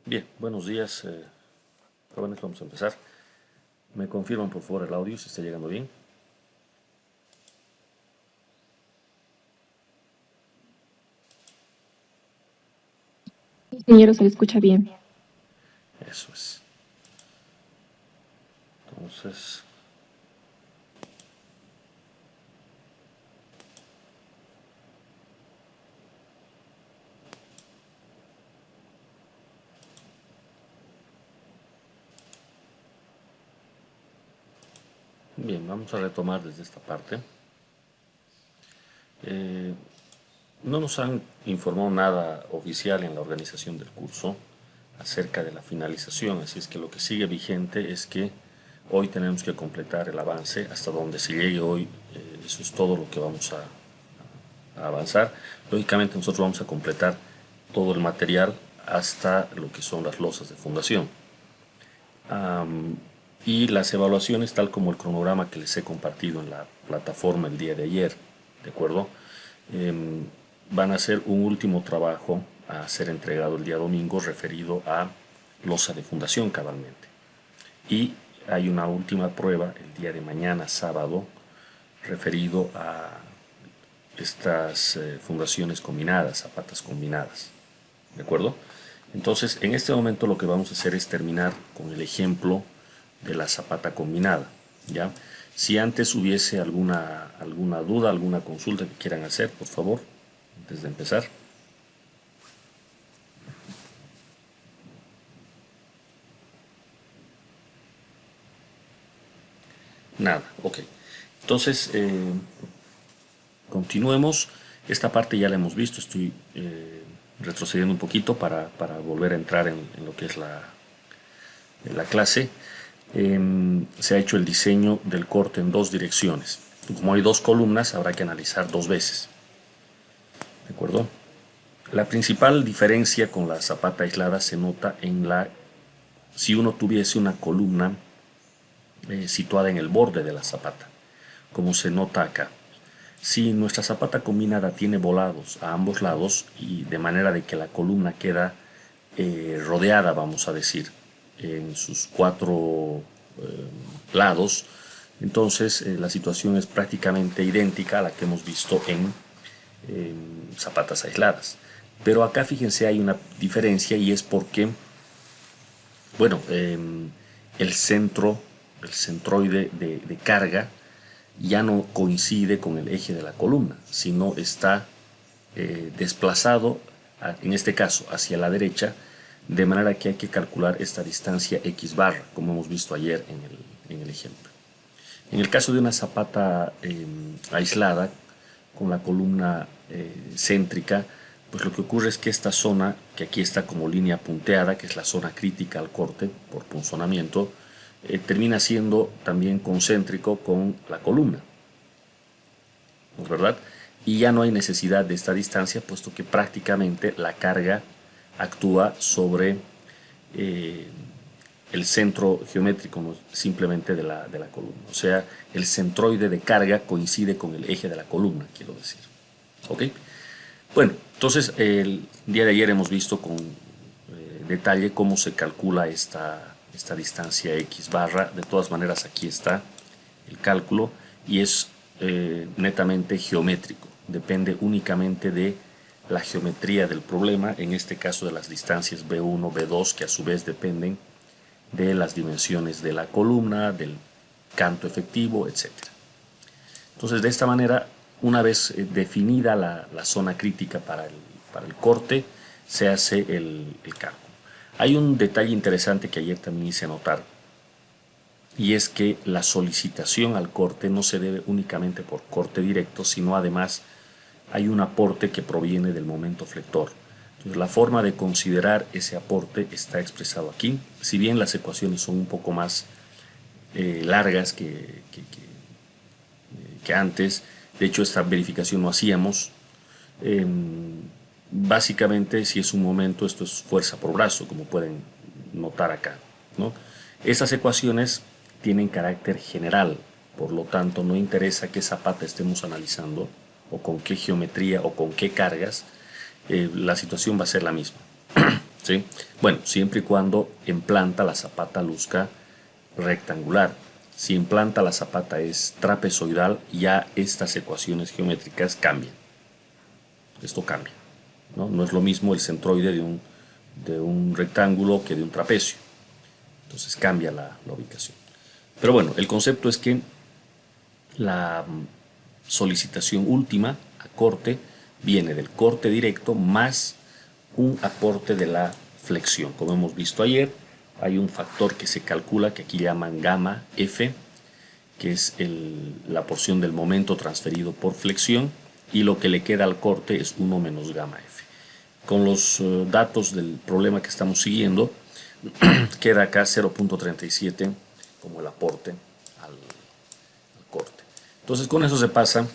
Bien, buenos días, jóvenes, vamos a empezar. Me confirman por favor el audio si está llegando bien. Ingeniero, se le escucha bien. Eso es. Entonces, bien, vamos a retomar desde esta parte. Eh, no nos han informado nada oficial en la organización del curso acerca de la finalización, así es que lo que sigue vigente es que hoy tenemos que completar el avance hasta donde se llegue hoy. Eso es todo lo que vamos a avanzar. Lógicamente nosotros vamos a completar todo el material hasta lo que son las losas de fundación. Y las evaluaciones, tal como el cronograma que les he compartido en la plataforma el día de ayer, ¿de acuerdo? Van a ser un último trabajo a ser entregado el día domingo referido a losa de fundación cabalmente. Y hay una última prueba el día de mañana, sábado, referido a estas fundaciones combinadas, zapatas combinadas. ¿De acuerdo? Entonces, en este momento lo que vamos a hacer es terminar con el ejemplo de la zapata combinada. ¿Ya? Si antes hubiese alguna duda, alguna consulta que quieran hacer, por favor, antes de empezar. Nada, ok. Entonces, continuemos. Esta parte ya la hemos visto, estoy retrocediendo un poquito para volver a entrar en lo que es la clase. Se ha hecho el diseño del corte en dos direcciones. Como hay dos columnas, habrá que analizar dos veces. ¿De acuerdo? La principal diferencia con la zapata aislada se nota si uno tuviese una columna situada en el borde de la zapata, como se nota acá. Si nuestra zapata combinada tiene volados a ambos lados y de manera de que la columna queda rodeada, vamos a decir, en sus cuatro lados, entonces la situación es prácticamente idéntica a la que hemos visto en zapatas aisladas. Pero acá fíjense hay una diferencia y es porque, bueno, el centroide de carga ya no coincide con el eje de la columna, sino está desplazado, en este caso, hacia la derecha, de manera que hay que calcular esta distancia x barra, como hemos visto ayer en el ejemplo. En el caso de una zapata aislada, con la columna céntrica, pues lo que ocurre es que esta zona, que aquí está como línea punteada, que es la zona crítica al corte por punzonamiento, termina siendo también concéntrico con la columna, ¿no es verdad? Y ya no hay necesidad de esta distancia, puesto que prácticamente la carga actúa sobre eh, el centro geométrico, no simplemente de la columna. O sea, el centroide de carga coincide con el eje de la columna, quiero decir. ¿Ok? Bueno, entonces el día de ayer hemos visto con detalle cómo se calcula esta distancia x barra. De todas maneras, aquí está el cálculo y es netamente geométrico. Depende únicamente de la geometría del problema, en este caso de las distancias B1, B2, que a su vez dependen de las dimensiones de la columna, del canto efectivo, etcétera. Entonces, de esta manera, una vez definida la zona crítica para el corte, se hace el cálculo. Hay un detalle interesante que ayer también hice notar, y es que la solicitación al corte no se debe únicamente por corte directo, sino además hay un aporte que proviene del momento flector. Entonces, la forma de considerar ese aporte está expresado aquí. Si bien las ecuaciones son un poco más largas que antes, de hecho esta verificación no hacíamos. Eh, Básicamente, si es un momento, esto es fuerza por brazo, como pueden notar acá, ¿no? Estas ecuaciones tienen carácter general, por lo tanto no interesa qué zapata estemos analizando o con qué geometría o con qué cargas, la situación va a ser la misma. ¿sí? Bueno, siempre y cuando en planta la zapata luzca rectangular. Si en planta la zapata es trapezoidal, ya estas ecuaciones geométricas cambian. Esto cambia, ¿no? No es lo mismo el centroide de un rectángulo que de un trapecio. Entonces cambia la ubicación. Pero bueno, el concepto es que la solicitación última a corte viene del corte directo más un aporte de la flexión. Como hemos visto ayer, hay un factor que se calcula que aquí llaman gamma F, que es la porción del momento transferido por flexión, y lo que le queda al corte es 1 menos gamma F. Con los datos del problema que estamos siguiendo, queda acá 0.37 como el aporte al corte. Entonces con eso se pasa,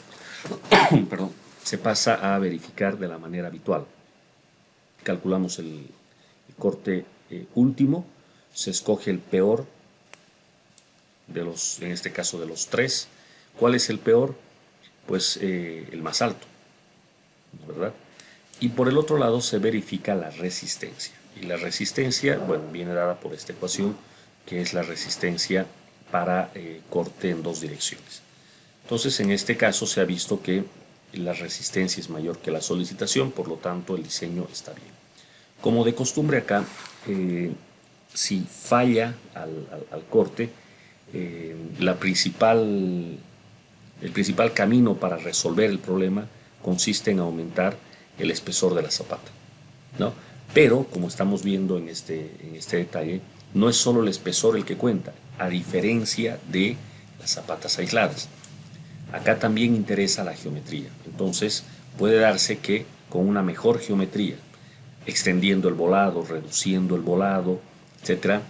perdón, se pasa a verificar de la manera habitual. Calculamos el corte último, se escoge el peor de los, en este caso de los tres. ¿Cuál es el peor? Pues el más alto, ¿verdad? Y por el otro lado se verifica la resistencia. Y la resistencia, bueno, viene dada por esta ecuación, que es la resistencia para corte en dos direcciones. Entonces, en este caso se ha visto que la resistencia es mayor que la solicitación, por lo tanto el diseño está bien. Como de costumbre acá, si falla al corte, el principal camino para resolver el problema consiste en aumentar el espesor de la zapata, ¿no? Pero, como estamos viendo en este detalle, no es solo el espesor el que cuenta, a diferencia de las zapatas aisladas. Acá también interesa la geometría. Entonces, puede darse que con una mejor geometría, extendiendo el volado, reduciendo el volado, etcétera,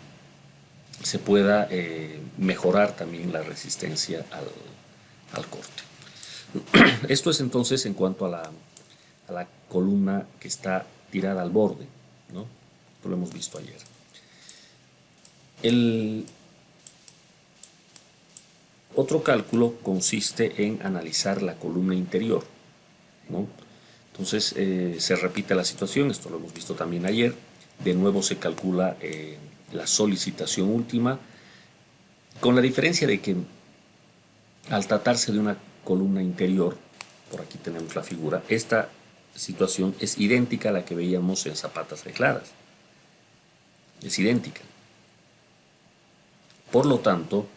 se pueda mejorar también la resistencia al corte. Esto es entonces en cuanto a la columna que está tirada al borde, ¿no? Esto lo hemos visto ayer. El otro cálculo consiste en analizar la columna interior, ¿no? Entonces se repite la situación, esto lo hemos visto también ayer. De nuevo se calcula la solicitación última, con la diferencia de que al tratarse de una columna interior, por aquí tenemos la figura, esta situación es idéntica a la que veíamos en zapatas aisladas. Es idéntica. Por lo tanto,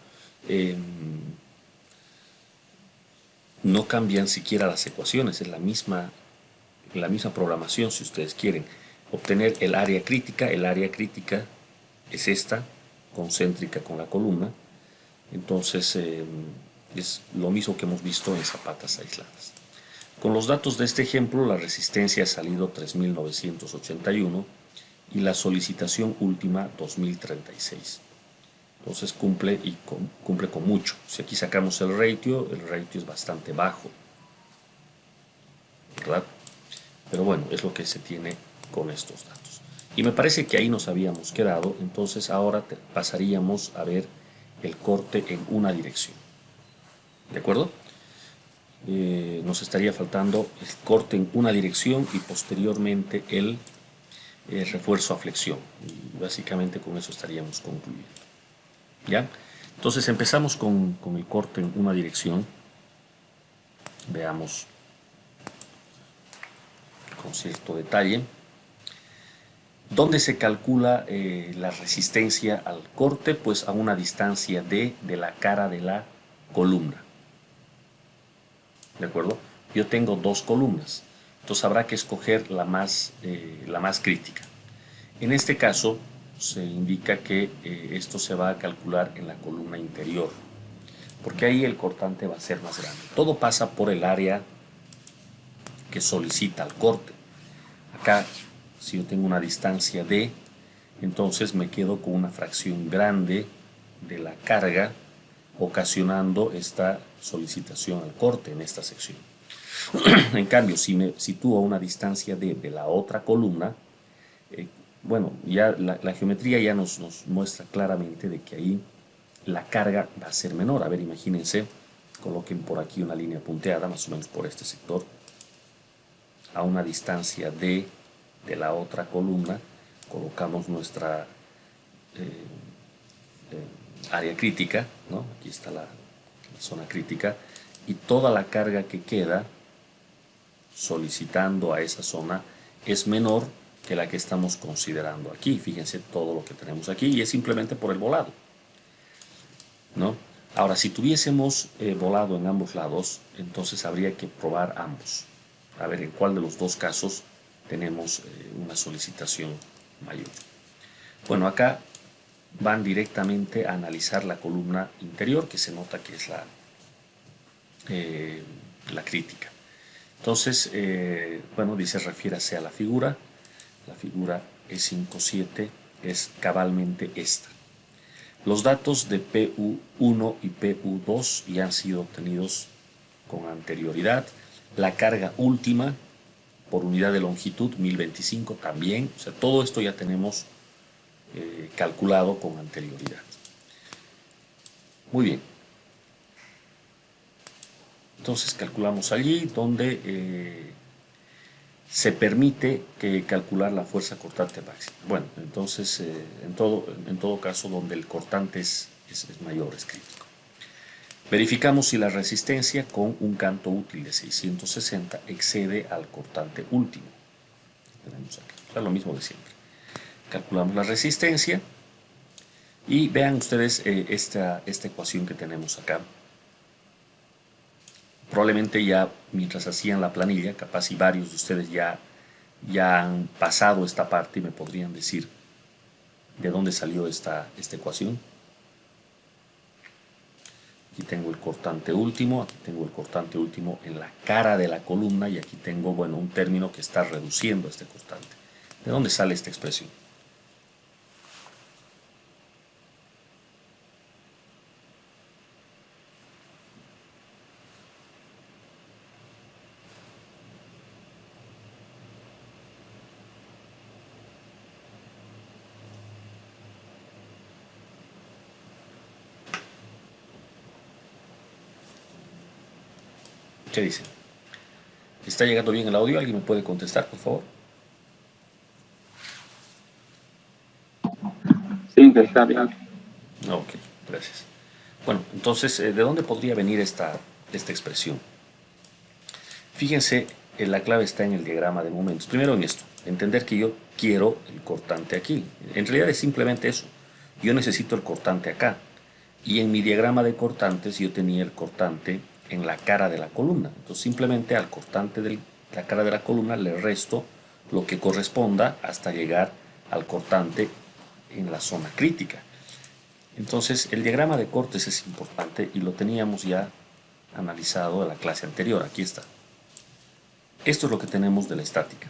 no cambian siquiera las ecuaciones, es la misma programación si ustedes quieren. Obtener el área crítica es esta, concéntrica con la columna. Entonces es lo mismo que hemos visto en zapatas aisladas. Con los datos de este ejemplo, la resistencia ha salido 3.981 y la solicitación última 2.036. Entonces cumple con mucho. Si aquí sacamos el ratio es bastante bajo, ¿verdad? Pero bueno, es lo que se tiene con estos datos. Y me parece que ahí nos habíamos quedado, entonces ahora pasaríamos a ver el corte en una dirección. ¿De acuerdo? Nos estaría faltando el corte en una dirección y posteriormente el refuerzo a flexión. Y básicamente con eso estaríamos concluyendo. ¿Ya? Entonces empezamos con el corte en una dirección. Veamos con cierto detalle. ¿Dónde se calcula la resistencia al corte? Pues a una distancia de la cara de la columna. ¿De acuerdo? Yo tengo dos columnas, entonces habrá que escoger la más crítica. En este caso se indica que esto se va a calcular en la columna interior, porque ahí el cortante va a ser más grande. Todo pasa por el área que solicita el corte. Acá, si yo tengo una distancia d, entonces me quedo con una fracción grande de la carga ocasionando esta solicitación al corte en esta sección. En cambio, si me sitúo a una distancia de la otra columna, bueno, ya la geometría ya nos muestra claramente de que ahí la carga va a ser menor. A ver, imagínense, coloquen por aquí una línea punteada, más o menos por este sector, a una distancia de la otra columna, colocamos nuestra área crítica, ¿no? Aquí está la zona crítica, y toda la carga que queda solicitando a esa zona es menor que la que estamos considerando aquí. Fíjense todo lo que tenemos aquí y es simplemente por el volado, ¿no? Ahora, si tuviésemos volado en ambos lados, entonces habría que probar ambos. A ver en cuál de los dos casos tenemos una solicitación mayor. Bueno, acá van directamente a analizar la columna interior, que se nota que es la crítica. Entonces, bueno, dice refiérase a la figura. La figura E57 es cabalmente esta. Los datos de PU1 y PU2 ya han sido obtenidos con anterioridad. La carga última por unidad de longitud 1025 también. O sea, todo esto ya tenemos calculado con anterioridad. Muy bien. Entonces calculamos allí donde se permite calcular la fuerza cortante máxima. Bueno, entonces en todo caso donde el cortante es mayor, es crítico. Verificamos si la resistencia con un canto útil de 660 excede al cortante último. Tenemos aquí, o sea, lo mismo de siempre. Calculamos la resistencia y vean ustedes esta ecuación que tenemos acá. Probablemente ya mientras hacían la planilla, capaz y varios de ustedes ya han pasado esta parte y me podrían decir de dónde salió esta ecuación. Aquí tengo el cortante último, aquí tengo el cortante último en la cara de la columna y aquí tengo, bueno, un término que está reduciendo este cortante. ¿De dónde sale esta expresión? ¿Qué dicen? ¿Está llegando bien el audio? ¿Alguien me puede contestar, por favor? Sí, está bien. Ok, gracias. Bueno, entonces, ¿de dónde podría venir esta expresión? Fíjense, la clave está en el diagrama de momentos. Primero en esto, entender que yo quiero el cortante aquí. En realidad es simplemente eso. Yo necesito el cortante acá. Y en mi diagrama de cortantes yo tenía el cortante en la cara de la columna. Entonces simplemente al cortante de la cara de la columna le resto lo que corresponda hasta llegar al cortante en la zona crítica. Entonces el diagrama de cortes es importante y lo teníamos ya analizado en la clase anterior. Aquí está. Esto es lo que tenemos de la estática.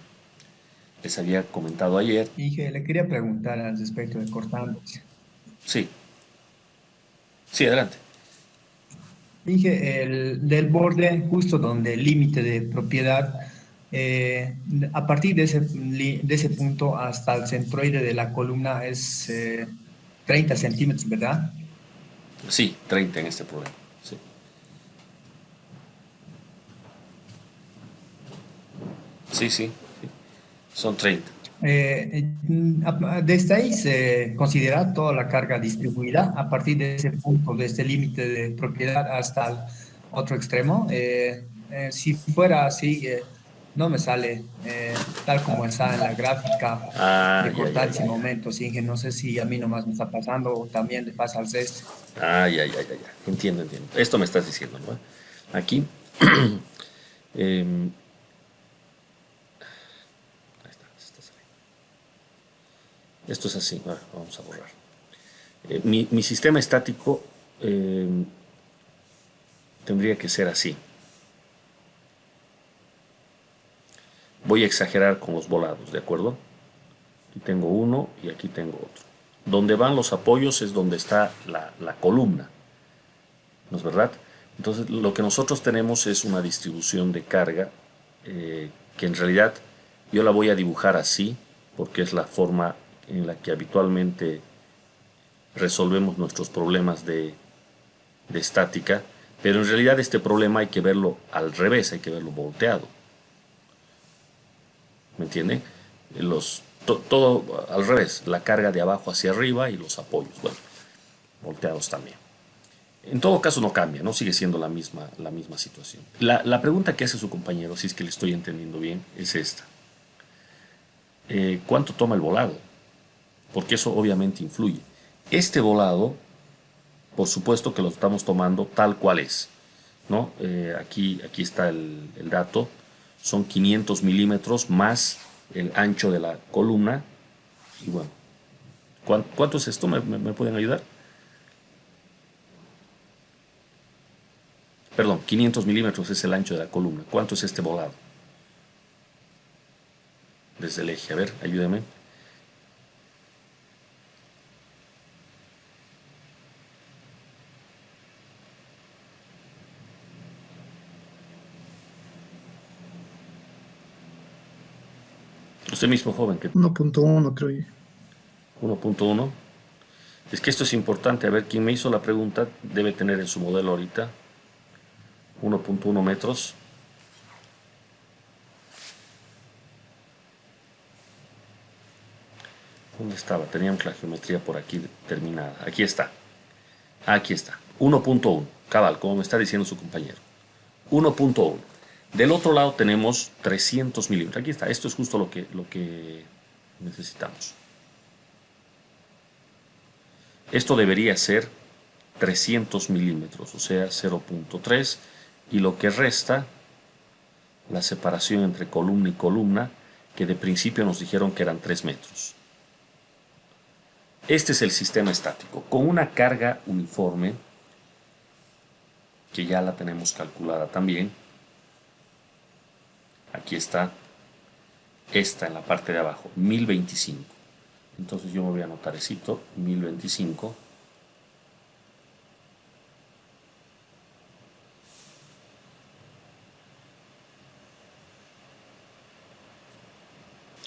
Les había comentado ayer. Dije, le quería preguntar al respecto de cortantes. Sí, sí, adelante. Dije, el del borde, justo donde el límite de propiedad, a partir de ese punto hasta el centroide de la columna es 30 centímetros, ¿verdad? Sí, 30 en este problema. Sí, sí, sí, sí. Son 30. Desde ahí se considera toda la carga distribuida a partir de ese punto, de este límite de propiedad hasta el otro extremo. Si fuera así, no me sale tal como está en la gráfica Ah, de ya, ya, cortantes ya, y ya. momentos. Inge, no sé si a mí nomás me está pasando o también le pasa al resto. Ah, ya, ya, ya, ya. Entiendo, entiendo. Esto me estás diciendo, ¿no? Aquí. em, ahí está, se está saliendo. Esto es así. Ahora, vamos a borrar. Mi sistema estático tendría que ser así. Voy a exagerar con los volados, ¿de acuerdo? Aquí tengo uno y aquí tengo otro. Donde van los apoyos es donde está la columna, ¿no es verdad? Entonces lo que nosotros tenemos es una distribución de carga que en realidad yo la voy a dibujar así porque es la forma en la que habitualmente resolvemos nuestros problemas de estática, pero en realidad este problema hay que verlo al revés, hay que verlo volteado. ¿Me entienden? todo al revés, la carga de abajo hacia arriba y los apoyos, bueno, volteados también. En todo caso no cambia, no sigue siendo la misma situación. La pregunta que hace su compañero, si es que le estoy entendiendo bien, es esta. ¿Cuánto toma el volado? Porque eso obviamente influye. Este volado, por supuesto que lo estamos tomando tal cual es, ¿no? Aquí está el dato, son 500 milímetros más el ancho de la columna. Y bueno, ¿cuánto es esto? ¿Me pueden ayudar? Perdón, 500 milímetros es el ancho de la columna. ¿Cuánto es este volado? Desde el eje, a ver, ayúdeme. Usted mismo, joven, que 1.1 creo yo. 1.1. Es que esto es importante. A ver, quien me hizo la pregunta debe tener en su modelo ahorita 1.1 metros. ¿Dónde estaba? Teníamos la geometría por aquí terminada. Aquí está. Aquí está. 1.1. Cabal, como me está diciendo su compañero. 1.1. Del otro lado tenemos 300 milímetros. Aquí está. Esto es justo lo que necesitamos. Esto debería ser 300 milímetros, o sea, 0.3. Y lo que resta, la separación entre columna y columna, que de principio nos dijeron que eran 3 metros. Este es el sistema estático, con una carga uniforme, que ya la tenemos calculada también. Aquí está, esta en la parte de abajo, 1025. Entonces yo me voy a anotar esto, 1025.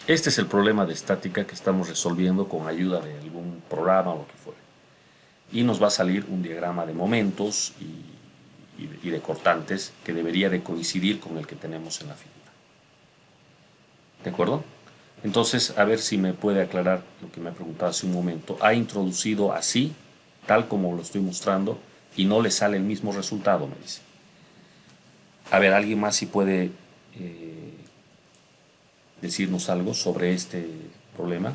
Este es el problema de estática que estamos resolviendo con ayuda de algún programa o lo que fuere. Y nos va a salir un diagrama de momentos y de cortantes que debería de coincidir con el que tenemos en la figura. ¿De acuerdo? Entonces, a ver si me puede aclarar lo que me ha preguntado hace un momento. Ha introducido así, tal como lo estoy mostrando, y no le sale el mismo resultado, me dice. A ver, ¿alguien más si puede decirnos algo sobre este problema?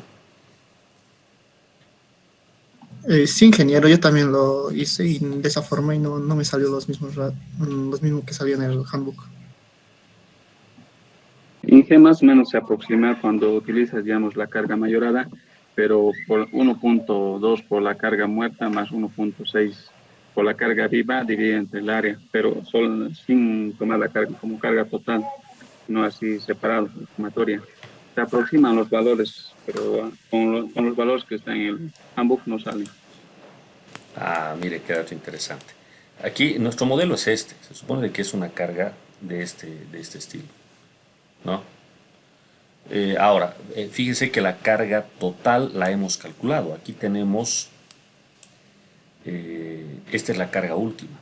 Sí, ingeniero, yo también lo hice y de esa forma y no me salió los mismos que salían en el handbook. Inge más o menos se aproxima cuando utilizas, digamos, la carga mayorada, pero por 1.2 por la carga muerta más 1.6 por la carga viva divide entre el área, pero solo sin tomar la carga como carga total, no así separado, sumatoria. Se aproximan los valores, pero con los valores que están en el handbook no salen. Ah, mire, qué dato interesante. Aquí nuestro modelo es este. Se supone que es una carga de este estilo, ¿no? Ahora, fíjense que la carga total la hemos calculado. Aquí tenemos, esta es la carga última.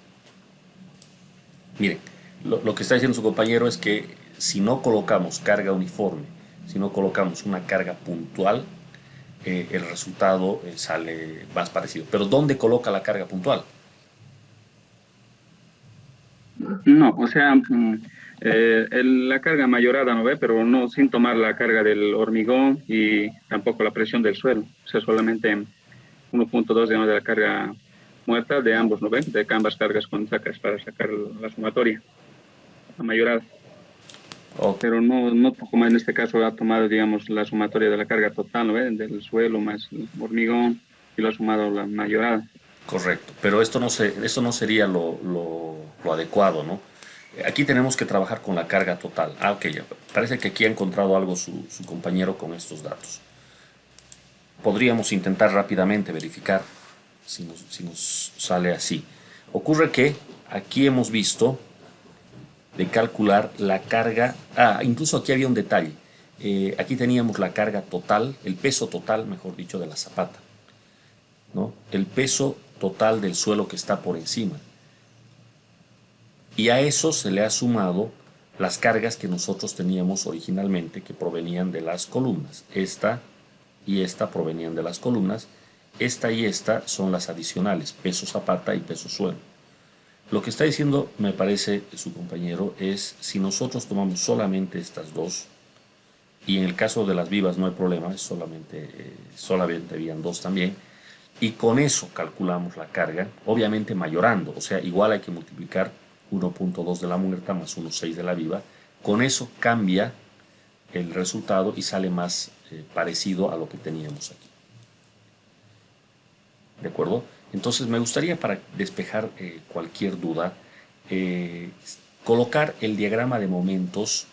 Miren, lo que está diciendo su compañero es que si no colocamos carga uniforme, si no colocamos una carga puntual, el resultado sale más parecido. Pero ¿dónde coloca la carga puntual? No, o sea, la carga mayorada, ¿no ve? Pero no sin tomar la carga del hormigón y tampoco la presión del suelo. O sea, solamente 1.2 digamos, de la carga muerta de ambos, ¿no ve? De ambas cargas con sacas para sacar la sumatoria, la mayorada. Ok, Pero no como en este caso ha tomado, digamos, la sumatoria de la carga total, ¿no ve? Del suelo más el hormigón y lo ha sumado la mayorada. correcto. Pero esto no sería lo adecuado, ¿no? Aquí tenemos que trabajar con la carga total. Ah, ok, ya. Parece que aquí ha encontrado algo su compañero con estos datos. Podríamos intentar rápidamente verificar si nos sale así. Ocurre que aquí hemos visto de calcular la carga. Ah, incluso aquí había un detalle. Aquí teníamos la carga total, el peso total, mejor dicho, de la zapata, ¿no? El peso total del suelo que está por encima. Y a eso se le ha sumado las cargas que nosotros teníamos originalmente que provenían de las columnas. Esta y esta provenían de las columnas. Esta y esta son las adicionales, peso zapata y peso suelo. Lo que está diciendo, me parece, su compañero, es si nosotros tomamos solamente estas dos, y en el caso de las vivas no hay problema, es solamente habían dos también, y con eso calculamos la carga, obviamente mayorando, o sea, igual hay que multiplicar 1.2 de la muerta más 1.6 de la viva, con eso cambia el resultado y sale más parecido a lo que teníamos aquí. ¿De acuerdo? Entonces me gustaría, para despejar cualquier duda, colocar el diagrama de momentos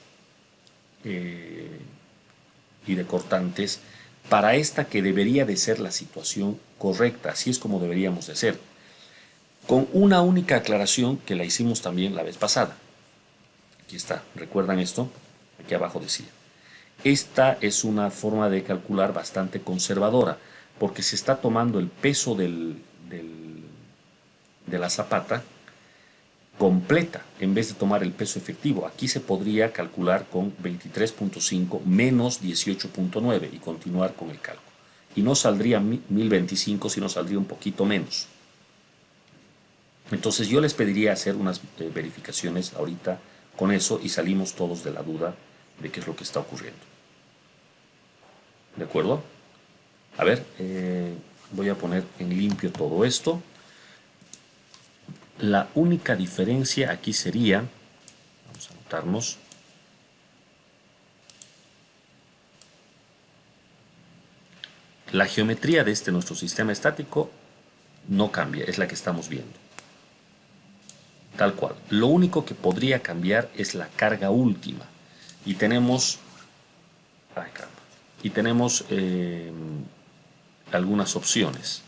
y de cortantes para esta que debería de ser la situación correcta, así es como deberíamos de ser, con una única aclaración que la hicimos también la vez pasada. Aquí está, ¿recuerdan esto? Aquí abajo decía. Esta es una forma de calcular bastante conservadora, porque se está tomando el peso de la zapata completa en vez de tomar el peso efectivo. Aquí se podría calcular con 23.5 menos 18.9 y continuar con el cálculo. Y no saldría 1025, sino saldría un poquito menos. Entonces yo les pediría hacer unas verificaciones ahorita con eso y salimos todos de la duda de qué es lo que está ocurriendo. ¿De acuerdo? A ver, voy a poner en limpio todo esto. La única diferencia aquí sería, vamos a anotarnos, la geometría de nuestro sistema estático no cambia, es la que estamos viendo. Tal cual. Lo único que podría cambiar es la carga última. Y tenemos, algunas opciones.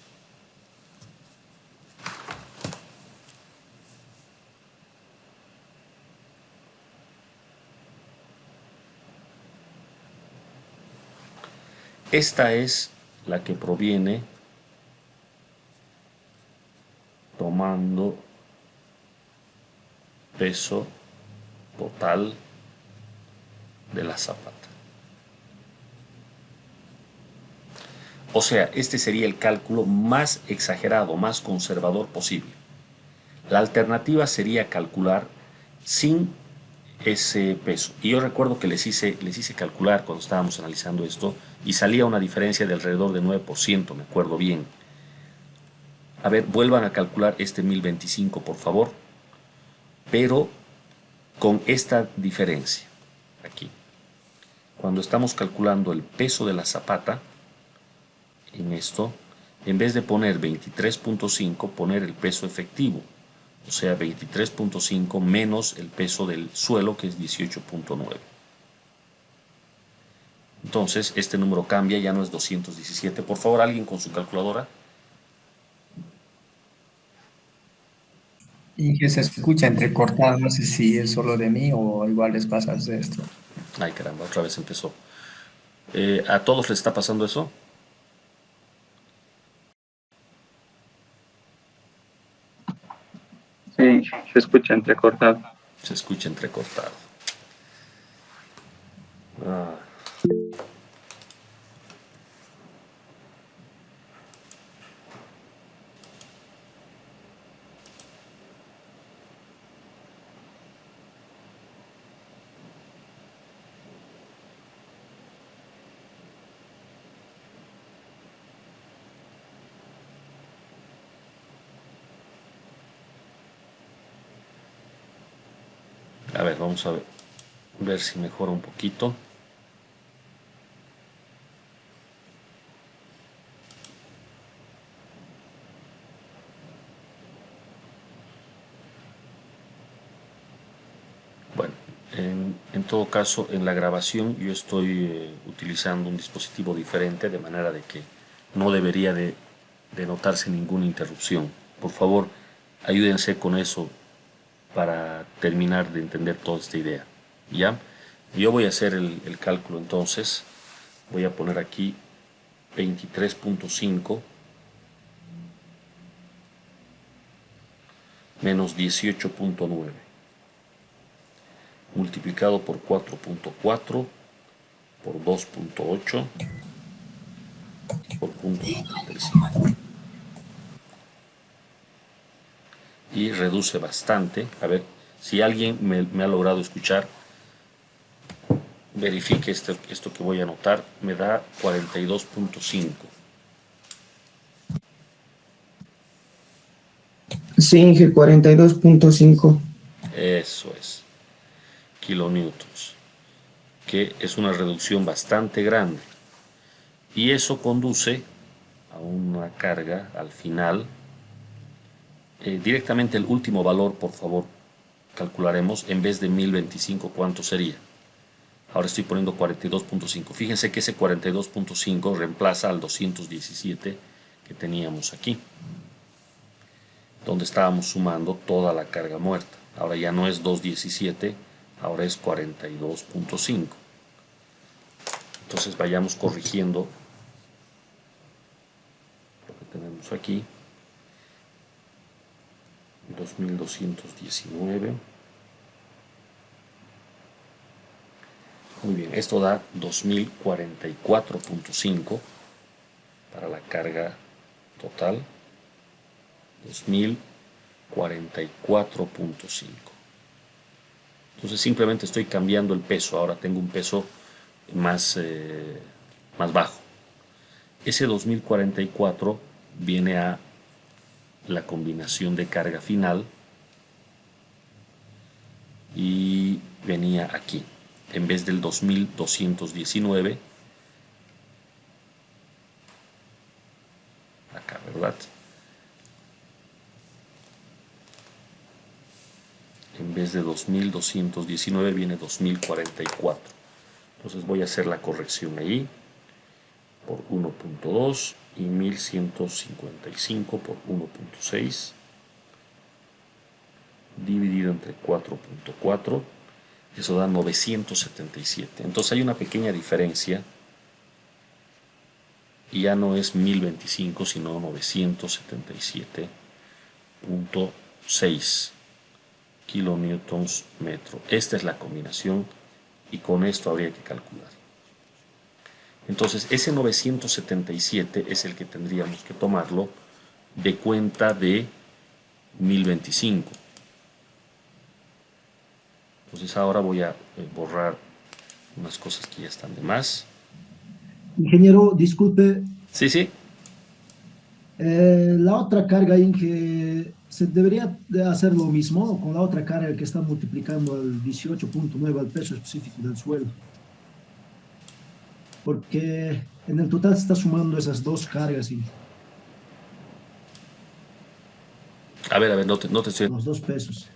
Esta es la que proviene tomando peso total de la zapata. O sea, este sería el cálculo más exagerado, más conservador posible. La alternativa sería calcular sin ese peso. Y yo recuerdo que les hice calcular cuando estábamos analizando esto y salía una diferencia de alrededor de 9%, me acuerdo bien. A ver, vuelvan a calcular este 1025, por favor, pero con esta diferencia aquí. Cuando estamos calculando el peso de la zapata, en esto, en vez de poner 23.5, poner el peso efectivo, o sea, 23.5 menos el peso del suelo, que es 18.9. Entonces, este número cambia, ya no es 217. Por favor, alguien con su calculadora. Y que se escucha entrecortado, no sé si es solo de mí o igual les pasa de esto. Ay, caramba, otra vez empezó. ¿A todos les está pasando eso? Sí, se escucha entrecortado. Se escucha entrecortado. Ah. A ver, vamos a ver si mejora un poquito. Bueno, en todo caso, en la grabación yo estoy utilizando un dispositivo diferente, de manera de que no debería de notarse ninguna interrupción. Por favor, ayúdense con eso para terminar de entender toda esta idea. ¿Ya? Yo voy a hacer el cálculo entonces. Voy a poner aquí 23.5 menos 18.9 multiplicado por 4.4 por 2.8 por punto 95. Y reduce bastante. A ver, si alguien me ha logrado escuchar, verifique esto que voy a anotar. Me da 42.5. Sí, Inge, 42.5. Eso es, kilonewtons, que es una reducción bastante grande. Y eso conduce a una carga al final. Directamente el último valor, por favor, calcularemos en vez de 1025, ¿cuánto sería? Ahora estoy poniendo 42.5. Fíjense que ese 42.5 reemplaza al 217 que teníamos aquí, donde estábamos sumando toda la carga muerta. Ahora ya no es 217, ahora es 42.5. Entonces vayamos corrigiendo lo que tenemos aquí. 2219. Muy bien, esto da 2044.5 para la carga total. 2044.5. Entonces simplemente estoy cambiando el peso. Ahora tengo un peso más, más bajo. Ese 2044 viene a la combinación de carga final y venía aquí. En vez del 2219, acá, ¿verdad? En vez de 2219 viene 2044. Entonces voy a hacer la corrección ahí por 1.2 y 1155 por 1.6 dividido entre 4.4. Eso da 977. Entonces hay una pequeña diferencia y ya no es 1025 sino 977.6 kilonewtons metro. Esta es la combinación y con esto habría que calcular. Entonces ese 977 es el que tendríamos que tomarlo de cuenta de 1025. Entonces ahora voy a borrar unas cosas que ya están de más. Ingeniero, disculpe, Sí, sí. la otra carga, Inge, ¿se debería de hacer lo mismo con la otra carga que está multiplicando al 18.9 al peso específico del suelo? Porque en el total se está sumando esas dos cargas, Inge, A ver, no te estoy, los dos pesos.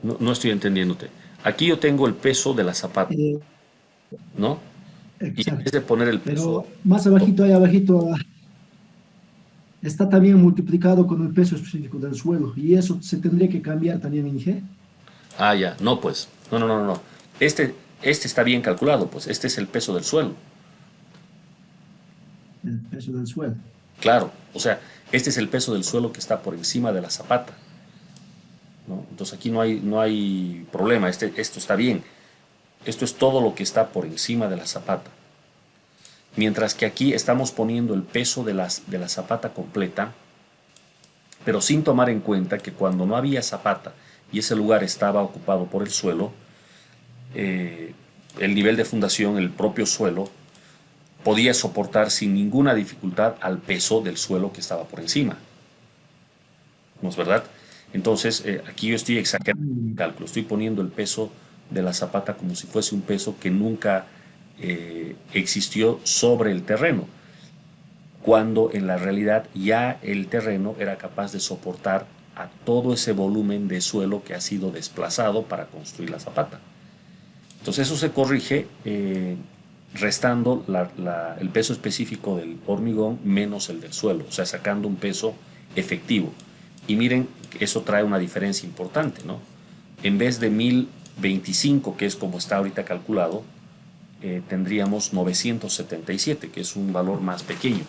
no estoy entendiéndote. Aquí yo tengo el peso de la zapata, Eh, ¿no? Y en vez exacto. de poner el peso... Pero más abajito, ahí abajito, está también multiplicado con el peso específico del suelo. Y eso se tendría que cambiar también, Inge. Ah, ya, no, pues. No. Este está bien calculado, pues. Este es el peso del suelo. El peso del suelo. Claro, o sea, este es el peso del suelo que está por encima de la zapata, ¿no? Entonces aquí no hay problema, esto está bien. Esto es todo lo que está por encima de la zapata. Mientras que aquí estamos poniendo el peso de la zapata completa, pero sin tomar en cuenta que cuando no había zapata y ese lugar estaba ocupado por el suelo, eh, el nivel de fundación, el propio suelo, podía soportar sin ninguna dificultad al peso del suelo que estaba por encima. ¿No es verdad? Entonces, aquí yo estoy exagerando el cálculo, estoy poniendo el peso de la zapata como si fuese un peso que nunca existió sobre el terreno, cuando en la realidad ya el terreno era capaz de soportar a todo ese volumen de suelo que ha sido desplazado para construir la zapata. Entonces eso se corrige restando el peso específico del hormigón menos el del suelo, o sea, sacando un peso efectivo. Y miren, eso trae una diferencia importante, ¿no? En vez de 1025, que es como está ahorita calculado, tendríamos 977, que es un valor más pequeño,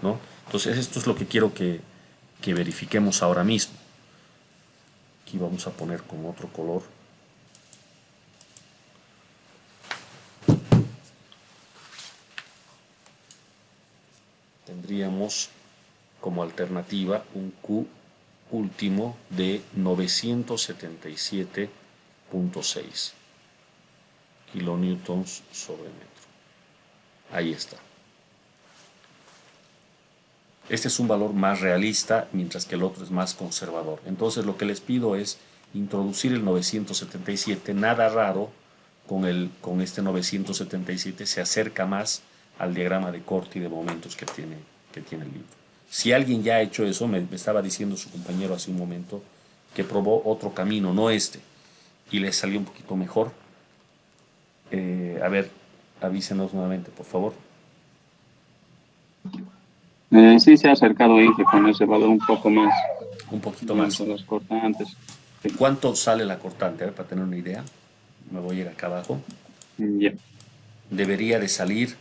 ¿no? Entonces esto es lo que quiero que verifiquemos ahora mismo. Aquí vamos a poner con otro color. tendríamos como alternativa un Q último de 977.6 kilonewtons sobre metro. Ahí está. Este es un valor más realista, mientras que el otro es más conservador. Entonces lo que les pido es introducir el 977. Nada raro con este 977, se acerca más al diagrama de corte y de momentos que tiene el libro. Si alguien ya ha hecho eso, me estaba diciendo su compañero hace un momento que probó otro camino, no este, y le salió un poquito mejor. A ver, avísenos nuevamente, por favor. Sí se ha acercado Inge con ese valor un poco más. Un poquito más. Las cortantes. Sí. ¿Cuánto sale la cortante? A ver, para tener una idea. Me voy a ir acá abajo. Ya. Debería de salir,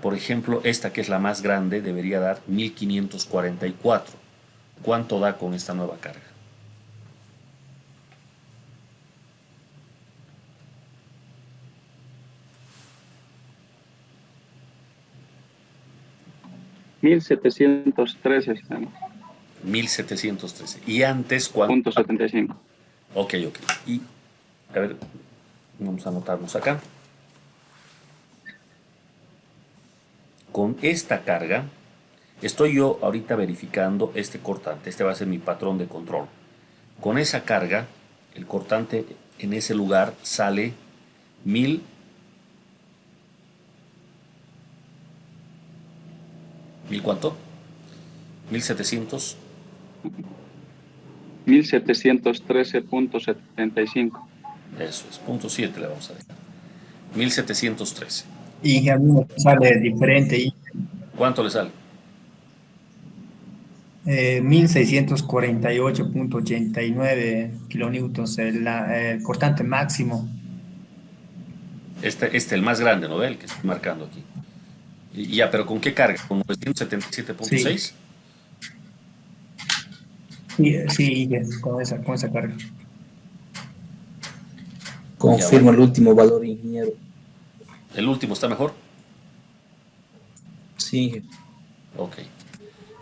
por ejemplo, esta que es la más grande, debería dar 1544. ¿Cuánto da con esta nueva carga? $1,713 estamos. 1713. ¿Y antes cuánto? Punto 75. Ok. Y, a ver, vamos a anotarnos acá. Con esta carga, estoy yo ahorita verificando este cortante. Este va a ser mi patrón de control. Con esa carga, el cortante en ese lugar sale 1000. ¿Mil cuánto? 1700. 1713.75. Eso es, punto 7 le vamos a dejar. 1713. Y a mí me sale diferente. Y, ¿Cuánto le sale? 1648.89 kilonewtons, el cortante máximo. El más grande, ¿no ve? El que estoy marcando aquí. Y ya, pero ¿con qué carga? ¿Con 977.6? Sí, con esa carga. Confirmo el último valor, ingeniero. ¿El último está mejor? Sí, Ok.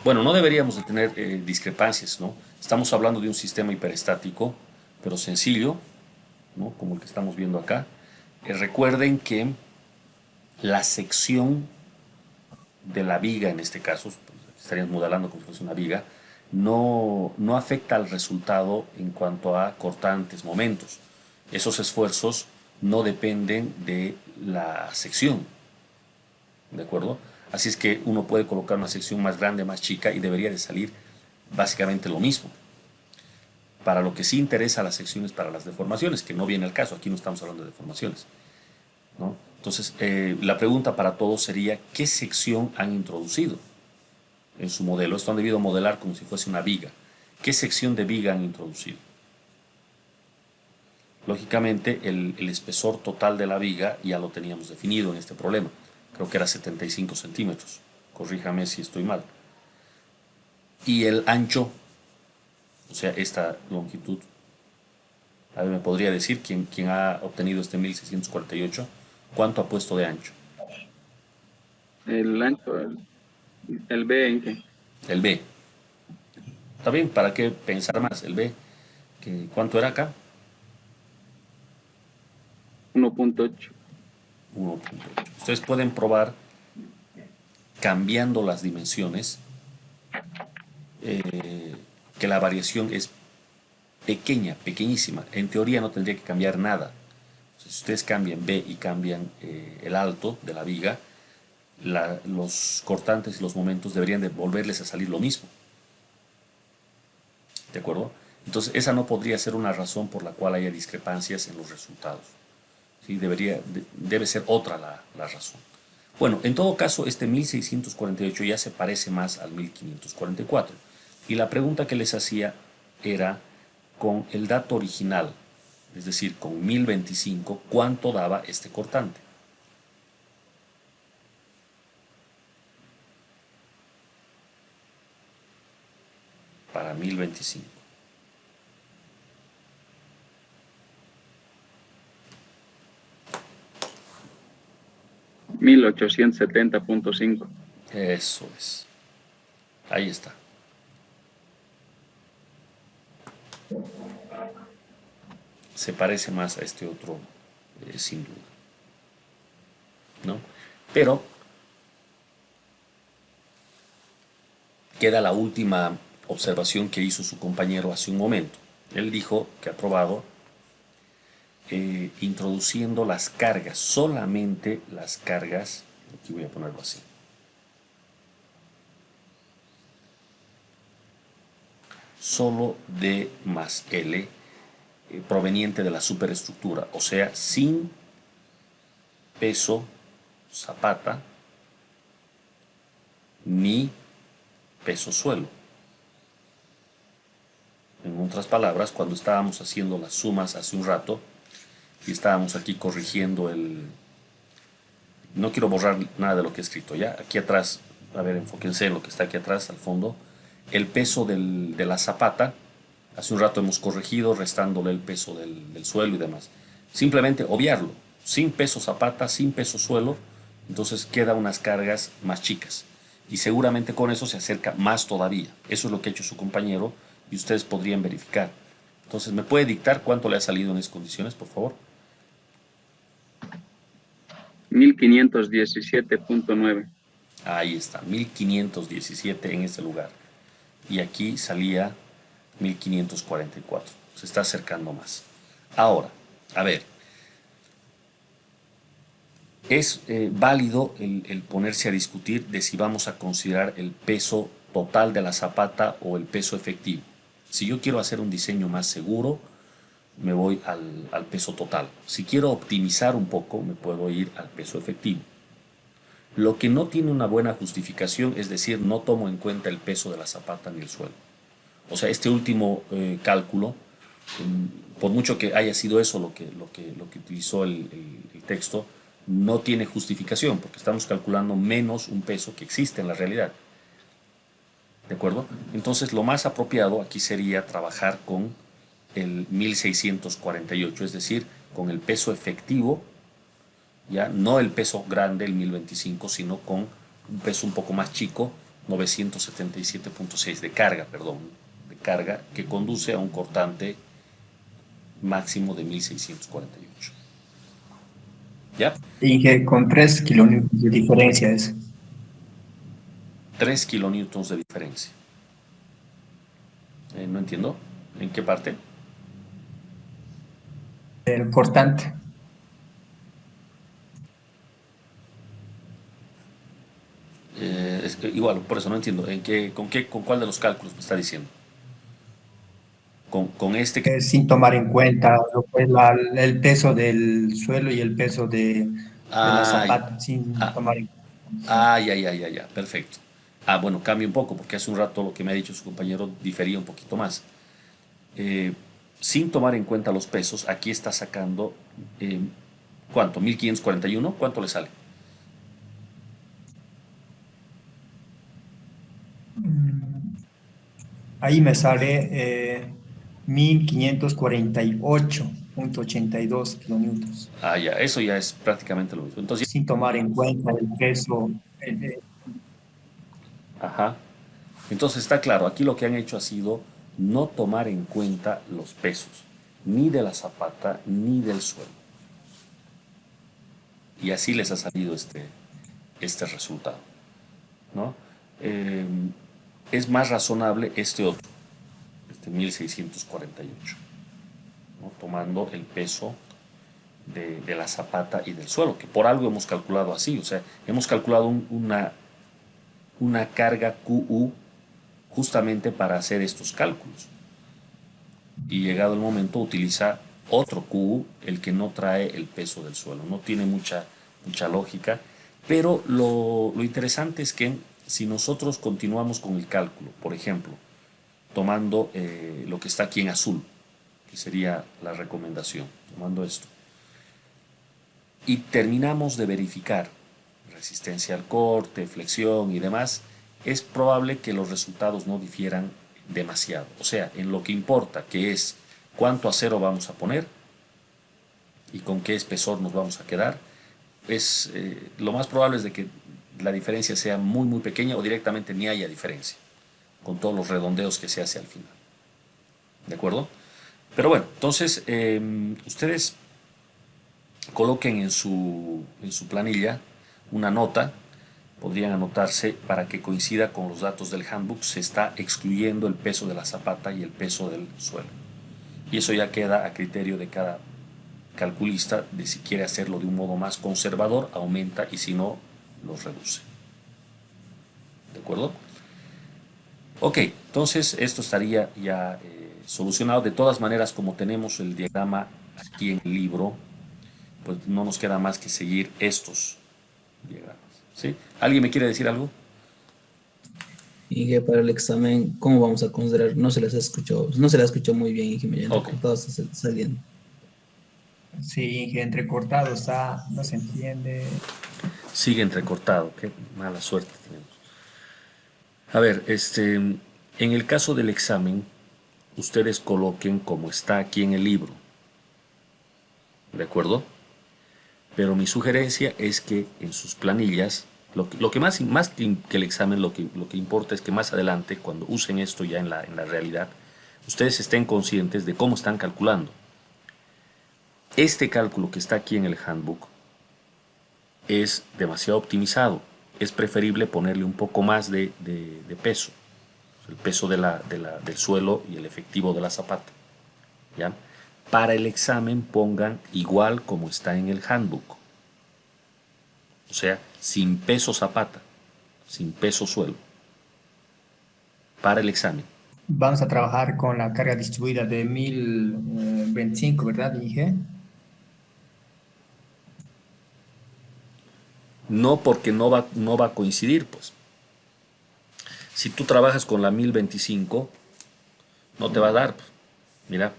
Bueno, no deberíamos de tener discrepancias, ¿no? Estamos hablando de un sistema hiperestático, pero sencillo, ¿no? Como el que estamos viendo acá. Recuerden que la sección de la viga, en este caso, pues, estaríamos modelando como si fuese una viga, no afecta al resultado en cuanto a cortantes, momentos. Esos esfuerzos no dependen de la sección, ¿de acuerdo? Así es que uno puede colocar una sección más grande, más chica, y debería de salir básicamente lo mismo. Para lo que sí interesa a las secciones para las deformaciones, que no viene al caso, aquí no estamos hablando de deformaciones, ¿no? Entonces, la pregunta para todos sería, ¿qué sección han introducido en su modelo? Esto han debido modelar como si fuese una viga. ¿Qué sección de viga han introducido? Lógicamente, el espesor total de la viga ya lo teníamos definido en este problema. Creo que era 75 centímetros. Corríjame si estoy mal. Y el ancho, o sea, esta longitud. A ver, ¿me podría decir quién ha obtenido este 1648? ¿Cuánto ha puesto de ancho? El ancho, el B, Inge. El B. ¿Está bien? ¿Para qué pensar más? El B. ¿Cuánto era acá? 1.8. 1.8. Ustedes pueden probar cambiando las dimensiones que la variación es pequeña, pequeñísima. En teoría no tendría que cambiar nada. Si ustedes cambian B y cambian el alto de la viga, los cortantes y los momentos deberían de volverles a salir lo mismo. ¿De acuerdo? Entonces esa no podría ser una razón por la cual haya discrepancias en los resultados. ¿Sí? Debe ser otra la razón. Bueno, en todo caso, este 1648 ya se parece más al 1544. Y la pregunta que les hacía era, con el dato original, es decir, con 1025, ¿cuánto daba este cortante? Para 1025. $1,870.5. Eso es. Ahí está. Se parece más a este otro, sin duda, ¿no? Pero queda la última observación que hizo su compañero hace un momento. Él dijo que ha probado introduciendo las cargas, solamente las cargas, aquí voy a ponerlo así, solo D más L, proveniente de la superestructura, o sea, sin peso zapata ni peso suelo. En otras palabras, cuando estábamos haciendo las sumas hace un rato y estábamos aquí corrigiendo el... No quiero borrar nada de lo que he escrito, ¿ya? Aquí atrás, a ver, enfóquense en lo que está aquí atrás, al fondo. El peso de la zapata, hace un rato hemos corregido restándole el peso del suelo y demás. Simplemente obviarlo, sin peso zapata, sin peso suelo, entonces quedan unas cargas más chicas. Y seguramente con eso se acerca más todavía. Eso es lo que ha hecho su compañero y ustedes podrían verificar. Entonces, ¿me puede dictar cuánto le ha salido en esas condiciones, por favor? 1517.9. Ahí está, 1517 en este lugar. Y aquí salía 1544. Se está acercando más. Ahora, a ver, es válido el ponerse a discutir de si vamos a considerar el peso total de la zapata o el peso efectivo. Si yo quiero hacer un diseño más seguro, me voy al peso total. Si quiero optimizar un poco, me puedo ir al peso efectivo. Lo que no tiene una buena justificación, es decir, no tomo en cuenta el peso de la zapata ni el suelo. O sea, este último cálculo, por mucho que haya sido eso lo que utilizó el texto, no tiene justificación, porque estamos calculando menos un peso que existe en la realidad. ¿De acuerdo? Entonces, lo más apropiado aquí sería trabajar con el 1648, es decir, con el peso efectivo, ya no el peso grande, el 1025, sino con un peso un poco más chico, 977.6 de carga, perdón, de carga, que conduce a un cortante máximo de 1648. ¿Ya? Dije con 3 kilonewtons de diferencia es 3 kilonewtons de diferencia. No entiendo. ¿En qué parte? el cortante. Igual, por eso no entiendo. ¿Con cuál de los cálculos me está diciendo? Con este que... Sin tomar en cuenta lo que es el peso del suelo y el peso de la zapata, sin ah, tomar en cuenta. ya, perfecto. Bueno, cambia un poco, porque hace un rato lo que me ha dicho su compañero difería un poquito más. Sin tomar en cuenta los pesos, aquí está sacando, ¿cuánto? 1541, ¿cuánto le sale? Ahí me sale 1548.82 kilonewtons, Ya, eso ya es prácticamente lo mismo. Entonces, sin tomar en cuenta el peso. ajá. Entonces está claro, aquí lo que han hecho ha sido no tomar en cuenta los pesos, ni de la zapata ni del suelo. Y así les ha salido este resultado, ¿no? Es más razonable este otro, este 1648, ¿no? Tomando el peso de la zapata y del suelo, que por algo hemos calculado así, o sea, hemos calculado una carga QU justamente para hacer estos cálculos. Y llegado el momento utiliza otro QU, el que no trae el peso del suelo. No tiene mucha lógica, pero lo interesante es que si nosotros continuamos con el cálculo, por ejemplo, tomando lo que está aquí en azul, que sería la recomendación, tomando esto, y terminamos de verificar resistencia al corte, flexión y demás, es probable que los resultados no difieran demasiado. O sea, en lo que importa, que es cuánto acero vamos a poner y con qué espesor nos vamos a quedar, lo más probable es de que la diferencia sea muy pequeña o directamente ni haya diferencia. con todos los redondeos que se hace al final. ¿De acuerdo? Pero bueno, entonces ustedes coloquen en su planilla una nota, podrían anotarse para que coincida con los datos del handbook, se está excluyendo el peso de la zapata y el peso del suelo. Y eso ya queda a criterio de cada calculista de si quiere hacerlo de un modo más conservador, aumenta, y si no, los reduce. ¿De acuerdo? Ok, entonces esto estaría ya solucionado. De todas maneras, como tenemos el diagrama aquí en el libro, pues no nos queda más que seguir estos diagramas. ¿Sí? ¿Alguien me quiere decir algo? Inge, para el examen, ¿cómo vamos a considerar? No se las escuchó, no se la escuchó muy bien, Inge, me Ok. cortado saliendo. Sí, que entrecortado está, no se entiende. Sigue entrecortado, qué mala suerte tenemos. A ver, en el caso del examen, ustedes coloquen como está aquí en el libro. ¿De acuerdo? Pero mi sugerencia es que en sus planillas, lo que más que el examen, lo que importa es que más adelante, cuando usen esto ya en la realidad, ustedes estén conscientes de cómo están calculando. Este cálculo que está aquí en el handbook es demasiado optimizado. Es preferible ponerle un poco más de peso, el peso del suelo y el efectivo de la zapata. ¿Ya? Para el examen pongan igual como está en el handbook. O sea, sin peso zapata, sin peso suelo. Para el examen. Vamos a trabajar con la carga distribuida de 1025, ¿verdad, Inge? No, porque no va a coincidir, pues. Si tú trabajas con la 1025, no te va a dar, pues. Mira,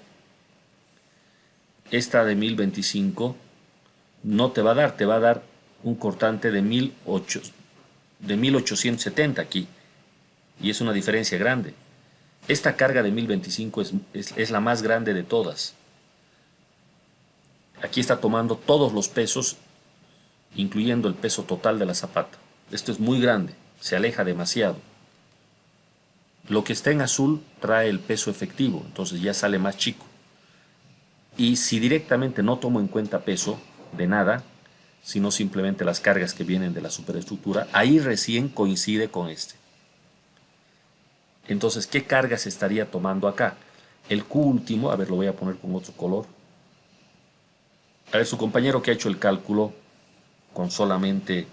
esta de 1025 no te va a dar, te va a dar un cortante de 1870 aquí. Y es una diferencia grande. Esta carga de 1025 es la más grande de todas. Aquí está tomando todos los pesos, incluyendo el peso total de la zapata. Esto es muy grande, se aleja demasiado. Lo que está en azul trae el peso efectivo, entonces ya sale más chico. Y si directamente no tomo en cuenta peso de nada, sino simplemente las cargas que vienen de la superestructura, ahí recién coincide con este. Entonces, ¿qué carga se estaría tomando acá? El Q último, a ver, lo voy a poner con otro color. A ver, su compañero que ha hecho el cálculo con solamente,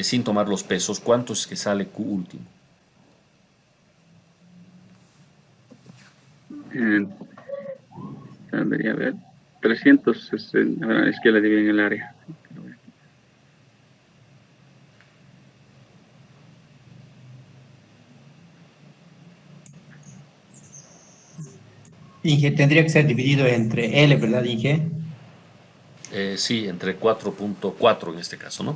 sin tomar los pesos, ¿cuánto es que sale Q último? Debería haber 360, es que la dividen en el área. Inge, tendría que ser dividido entre L, ¿verdad, Inge? Sí, entre 4.4 en este caso, ¿no?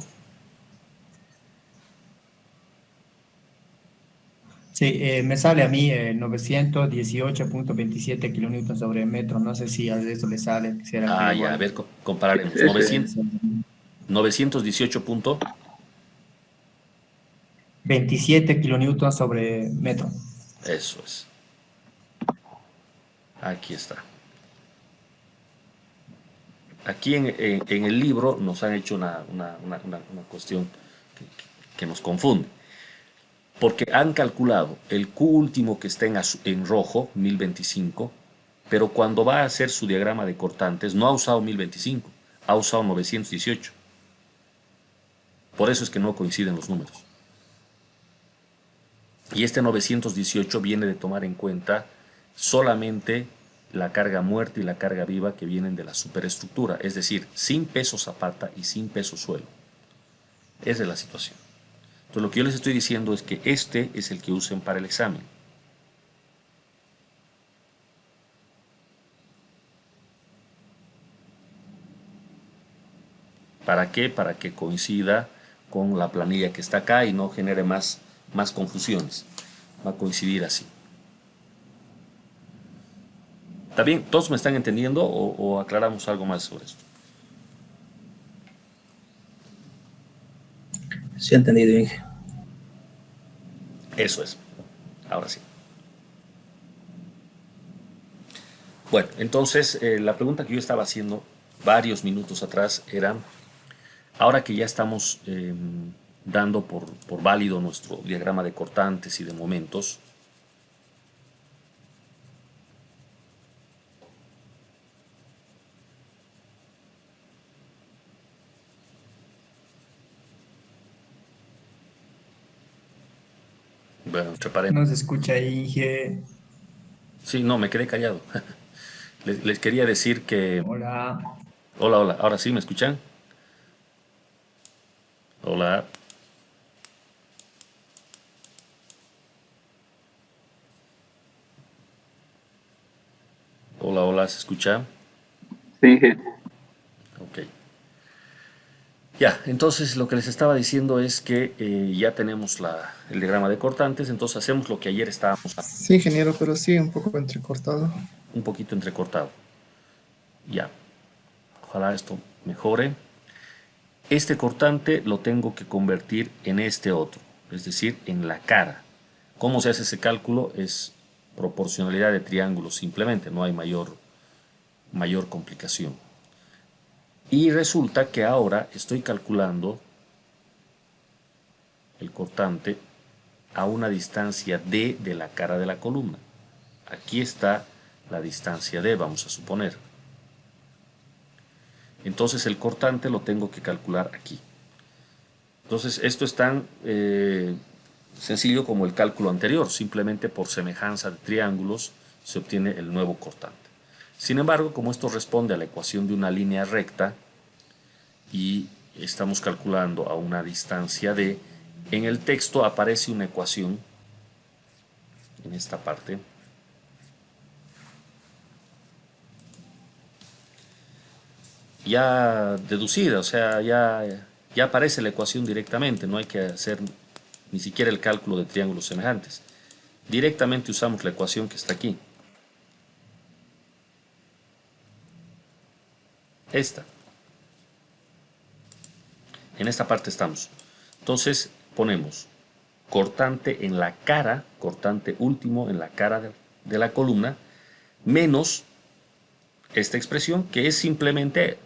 Sí, me sale a mí 918.27 kilonewtons sobre metro. No sé si a eso le sale. Quisiera que Ah, ya, a igual. ver, compararemos. Ese, 918 punto. 27 kilonewtons sobre metro. Eso es. Aquí está. Aquí en el libro nos han hecho una cuestión que nos confunde. Porque han calculado el Q último que está en rojo, 1025, pero cuando va a hacer su diagrama de cortantes no ha usado 1025, ha usado 918. Por eso es que no coinciden los números. Y este 918 viene de tomar en cuenta solamente la carga muerta y la carga viva que vienen de la superestructura, es decir, sin peso zapata y sin peso suelo. Esa es la situación. Entonces lo que yo les estoy diciendo es que este es el que usen para el examen. ¿Para qué? Para que coincida con la planilla que está acá y no genere más confusiones. Va a coincidir así. ¿Está bien? ¿Todos me están entendiendo o aclaramos algo más sobre esto? Sí, entendido, Inge. Eso es. Ahora sí. Bueno, entonces la pregunta que yo estaba haciendo varios minutos atrás era, ahora que ya estamos dando por válido nuestro diagrama de cortantes y de momentos, bueno, entre paréntesis, No se escucha ahí, Inge. sí, no, me quedé callado. Les quería decir que, Hola. hola, hola, ahora sí, ¿me escuchan? Hola, hola, hola, ¿se escucha? Sí, Inge. Ok. Ya, entonces lo que les estaba diciendo es que ya tenemos el diagrama de cortantes, entonces hacemos lo que ayer estábamos Sí, ingeniero, pero sí un poco entrecortado. un poquito entrecortado. Ya, ojalá esto mejore. Este cortante lo tengo que convertir en este otro, es decir, en la cara. ¿Cómo se hace ese cálculo? Es proporcionalidad de triángulos simplemente, no hay mayor complicación. Y resulta que ahora estoy calculando el cortante a una distancia d de la cara de la columna. Aquí está la distancia d, vamos a suponer. Entonces el cortante lo tengo que calcular aquí. Entonces esto es tan sencillo como el cálculo anterior, simplemente por semejanza de triángulos se obtiene el nuevo cortante. Sin embargo, como esto responde a la ecuación de una línea recta y estamos calculando a una distancia d, en el texto aparece una ecuación en esta parte ya deducida, o sea, ya aparece la ecuación directamente, no hay que hacer ni siquiera el cálculo de triángulos semejantes. Directamente usamos la ecuación que está aquí. Esta. En esta parte estamos. Entonces ponemos cortante en la cara, cortante último en la cara de la columna, menos esta expresión que es simplemente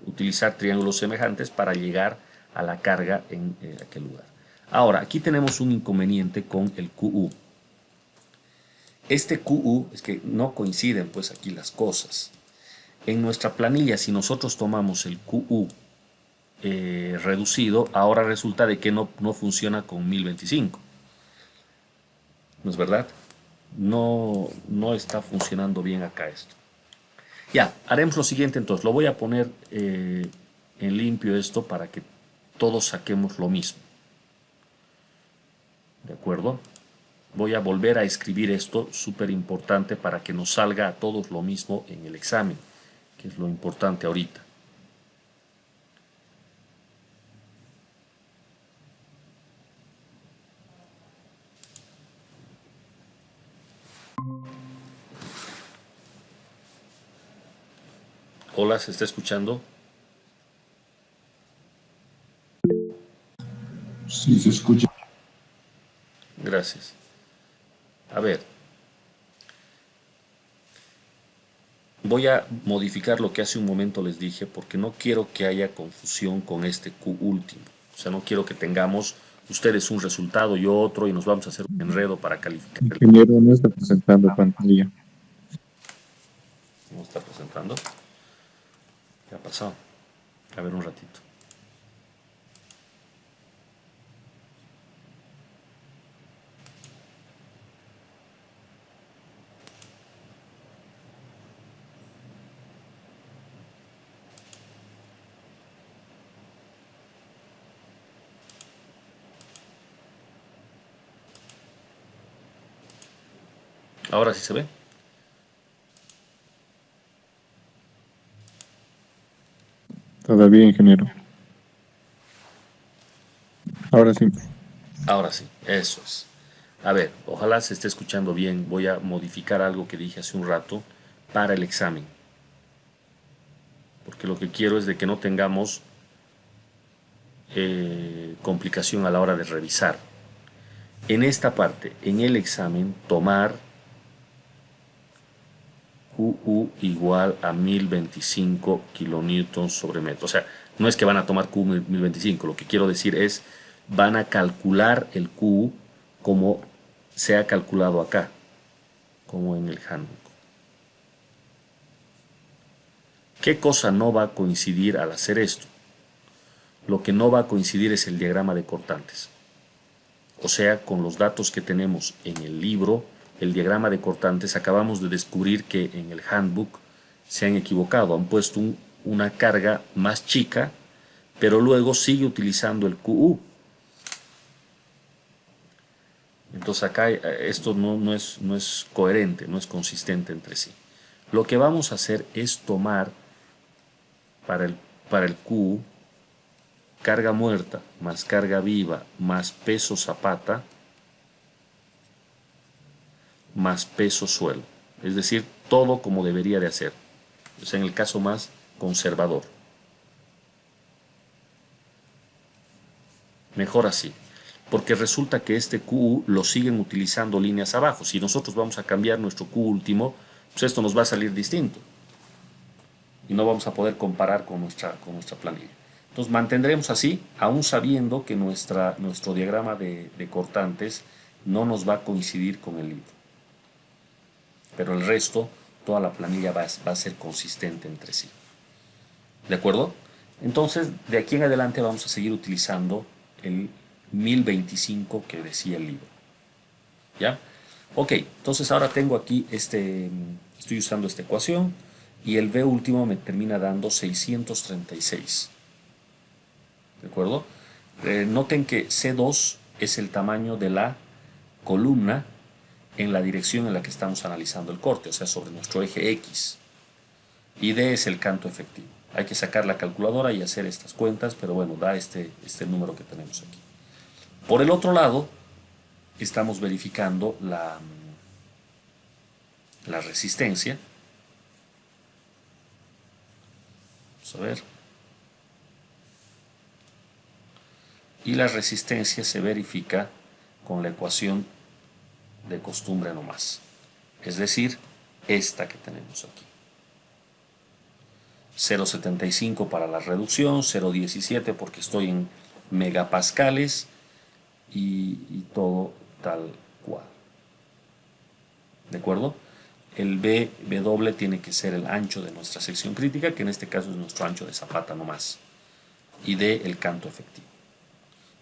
utilizar triángulos semejantes para llegar a la carga en aquel lugar. Ahora, aquí tenemos un inconveniente con el QU. Este QU es que no coinciden pues aquí las cosas. En nuestra planilla, si nosotros tomamos el QU reducido, ahora resulta de que no funciona con 1025. ¿No es verdad? No está funcionando bien acá esto. Ya, haremos lo siguiente entonces. Lo voy a poner en limpio esto para que todos saquemos lo mismo. ¿De acuerdo? Voy a volver a escribir esto, súper importante, para que nos salga a todos lo mismo en el examen, que es lo importante ahorita. Hola, ¿se está escuchando? Sí, se escucha. Gracias. A ver, voy a modificar lo que hace un momento les dije porque no quiero que haya confusión con este Q último. O sea, no quiero que tengamos ustedes un resultado, yo otro y nos vamos a hacer un enredo para calificar. Ingeniero, no está presentando pantalla. ¿Cómo está presentando? ¿Qué ha pasado? A ver un ratito. Ahora sí se ve. Todavía, ingeniero. Ahora sí. Ahora sí, eso es. A ver, ojalá se esté escuchando bien. Voy a modificar algo que dije hace un rato para el examen. Porque lo que quiero es de que no tengamos complicación a la hora de revisar. en esta parte, en el examen, tomar QU igual a 1025 kilonewtons sobre metro. O sea, no es que van a tomar Q 1025, lo que quiero decir es, van a calcular el Q como se ha calculado acá, como en el handbook. ¿Qué cosa no va a coincidir al hacer esto? Lo que no va a coincidir es el diagrama de cortantes. O sea, con los datos que tenemos en el libro, el diagrama de cortantes, acabamos de descubrir que en el handbook se han equivocado, han puesto una carga más chica, pero luego sigue utilizando el QU. Entonces acá esto no es coherente, no es consistente entre sí. Lo que vamos a hacer es tomar para el Q carga muerta más carga viva más peso zapata más peso suelo. Es decir, todo como debería de hacer. O sea, en el caso más conservador. Mejor así. Porque resulta que este Q lo siguen utilizando líneas abajo. Si nosotros vamos a cambiar nuestro Q último, pues esto nos va a salir distinto. Y no vamos a poder comparar con nuestra planilla. Entonces mantendremos así, aún sabiendo que nuestro diagrama de cortantes no nos va a coincidir con el libro. Pero el resto, toda la planilla va a ser consistente entre sí. ¿De acuerdo? Entonces, de aquí en adelante vamos a seguir utilizando el 1025 que decía el libro. ¿Ya? Ok, entonces ahora tengo aquí estoy usando esta ecuación y el B último me termina dando 636. ¿De acuerdo? Noten que C2 es el tamaño de la columna en la dirección en la que estamos analizando el corte, o sea, sobre nuestro eje X. Y D es el canto efectivo. Hay que sacar la calculadora y hacer estas cuentas, pero bueno, da este número que tenemos aquí. Por el otro lado, estamos verificando la resistencia. Vamos a ver. Y la resistencia se verifica con la ecuación de costumbre nomás. Es decir, esta que tenemos aquí. 0,75 para la reducción, 0,17 porque estoy en megapascales y todo tal cual. ¿De acuerdo? El W tiene que ser el ancho de nuestra sección crítica, que en este caso es nuestro ancho de zapata nomás. Y D el canto efectivo.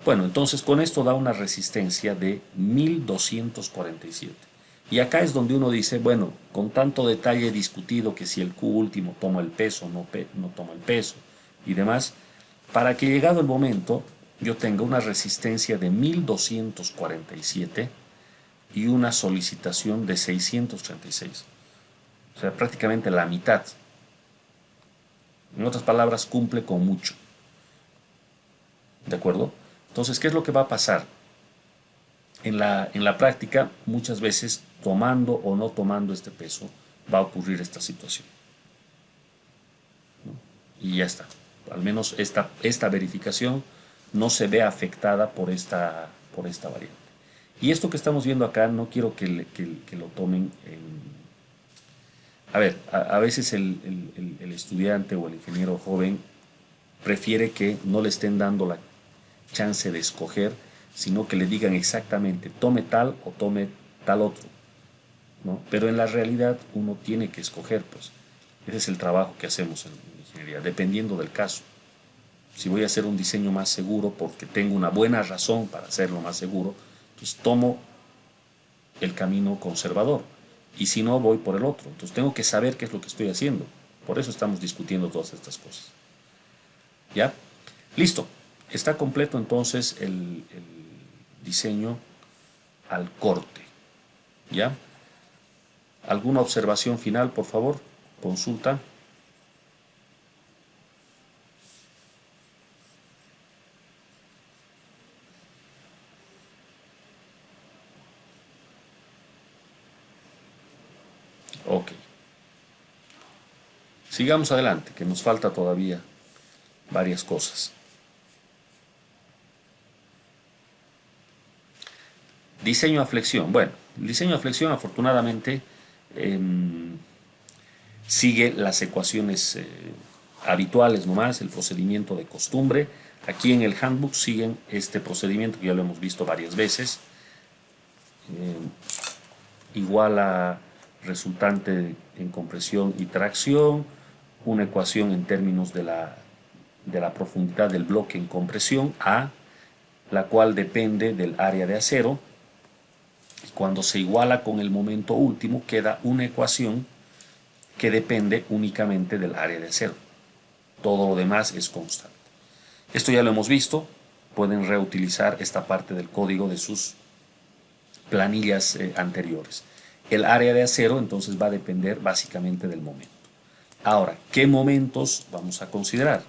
Bueno, entonces con esto da una resistencia de 1247. Y acá es donde uno dice, bueno, con tanto detalle discutido que si el Q último toma el peso, no toma el peso y demás, para que llegado el momento yo tenga una resistencia de 1247 y una solicitación de 636. O sea, prácticamente la mitad. En otras palabras, cumple con mucho. ¿De acuerdo? Entonces, ¿qué es lo que va a pasar? En la práctica, muchas veces, tomando o no tomando este peso, va a ocurrir esta situación. ¿No? Y ya está. Al menos esta verificación no se ve afectada por esta variante. Y esto que estamos viendo acá, no quiero que lo tomen en... A ver, a veces el estudiante o el ingeniero joven prefiere que no le estén dando la chance de escoger, sino que le digan exactamente tome tal o tome tal otro, ¿no? Pero en la realidad uno tiene que escoger, pues ese es el trabajo que hacemos en ingeniería, dependiendo del caso. Si voy a hacer un diseño más seguro porque tengo una buena razón para hacerlo más seguro, pues tomo el camino conservador, y si no, voy por el otro. Entonces tengo que saber qué es lo que estoy haciendo. Por eso estamos discutiendo todas estas cosas. ¿Ya? Listo. Está completo entonces el diseño al corte. ¿Ya? ¿Alguna observación final, por favor? Consulta. Ok. Sigamos adelante, que nos falta todavía varias cosas. Diseño a flexión. Bueno, el diseño a flexión afortunadamente sigue las ecuaciones habituales nomás, el procedimiento de costumbre. Aquí en el handbook siguen este procedimiento que ya lo hemos visto varias veces. Igual a resultante en compresión y tracción, una ecuación en términos de la profundidad del bloque en compresión A, la cual depende del área de acero. Y cuando se iguala con el momento último, queda una ecuación que depende únicamente del área de acero. Todo lo demás es constante. Esto ya lo hemos visto. Pueden reutilizar esta parte del código de sus planillas anteriores. El área de acero entonces va a depender básicamente del momento. Ahora, ¿qué momentos vamos a considerar?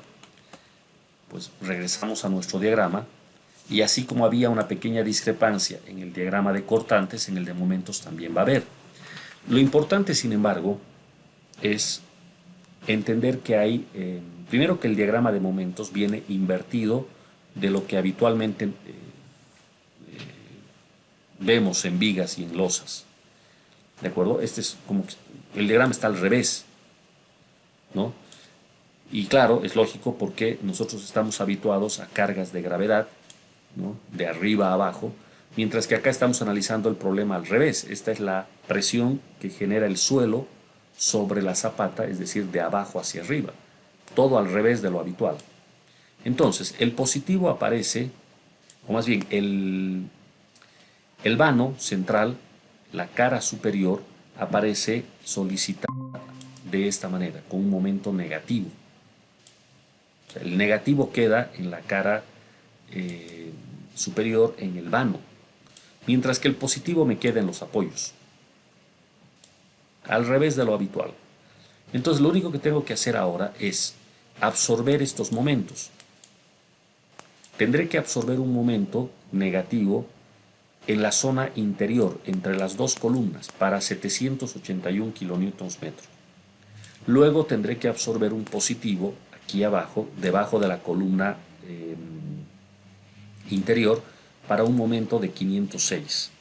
Pues regresamos a nuestro diagrama y así como había una pequeña discrepancia en el diagrama de cortantes, en el de momentos también va a haber. Lo importante, sin embargo, es entender que hay, primero que el diagrama de momentos viene invertido de lo que habitualmente vemos en vigas y en losas. ¿De acuerdo? Este es como que el diagrama está al revés, ¿no? Y claro, es lógico porque nosotros estamos habituados a cargas de gravedad, ¿no? De arriba a abajo, mientras que acá estamos analizando el problema al revés. Esta es la presión que genera el suelo sobre la zapata, es decir, de abajo hacia arriba. Todo al revés de lo habitual. Entonces, el positivo aparece, o más bien, el vano central, la cara superior, aparece solicitada de esta manera, con un momento negativo. O sea, el negativo queda en la cara superior, en el vano, mientras que el positivo me queda en los apoyos, al revés de lo habitual. Entonces lo único que tengo que hacer ahora es absorber estos momentos. Tendré que absorber un momento negativo en la zona interior, entre las dos columnas, para 781 kilonewtons metro. Luego tendré que absorber un positivo aquí abajo, debajo de la columna interior, para un momento de 506.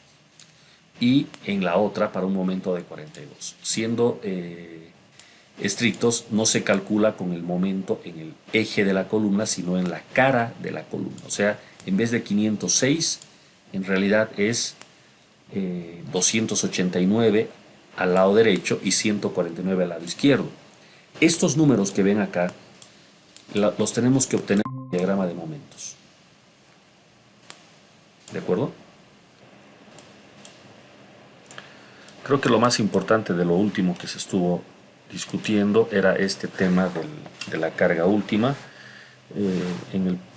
Y en la otra para un momento de 42. Siendo estrictos, no se calcula con el momento en el eje de la columna, sino en la cara de la columna. O sea, en vez de 506, en realidad es 289 al lado derecho y 149 al lado izquierdo. Estos números que ven acá los tenemos que obtener en el diagrama de momentos. ¿De acuerdo? Creo que lo más importante de lo último que se estuvo discutiendo era este tema de la carga última.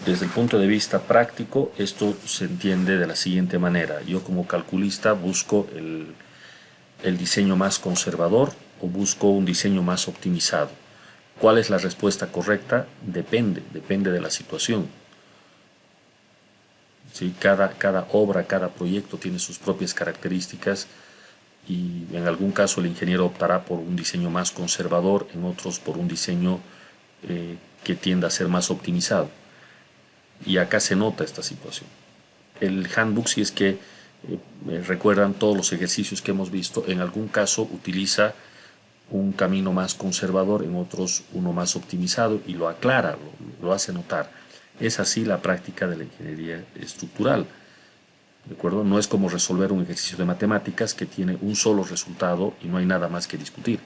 Desde el punto de vista práctico, esto se entiende de la siguiente manera. Yo como calculista busco el diseño más conservador o busco un diseño más optimizado. ¿Cuál es la respuesta correcta? Depende de la situación. ¿Sí? Cada obra, cada proyecto tiene sus propias características y en algún caso el ingeniero optará por un diseño más conservador, en otros por un diseño que tienda a ser más optimizado. Y acá se nota esta situación. El handbook, si es que recuerdan todos los ejercicios que hemos visto, en algún caso utiliza un camino más conservador, en otros uno más optimizado, y lo aclara, lo hace notar. Es así la práctica de la ingeniería estructural. ¿De acuerdo? No es como resolver un ejercicio de matemáticas que tiene un solo resultado y no hay nada más que discutir.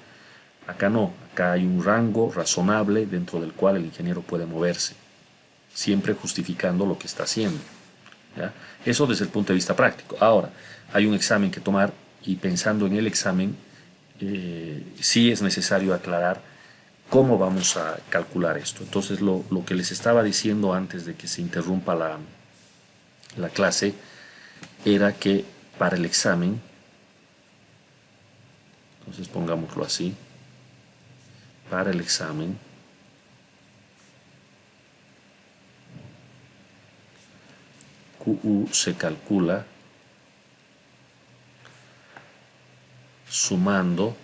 Acá no, acá hay un rango razonable dentro del cual el ingeniero puede moverse, siempre justificando lo que está haciendo. ¿Ya? Eso desde el punto de vista práctico. Ahora, hay un examen que tomar y pensando en el examen, sí es necesario aclarar cómo vamos a calcular esto. Entonces, lo que les estaba diciendo antes de que se interrumpa la clase era que para el examen, entonces pongámoslo así, para el examen, QU se calcula sumando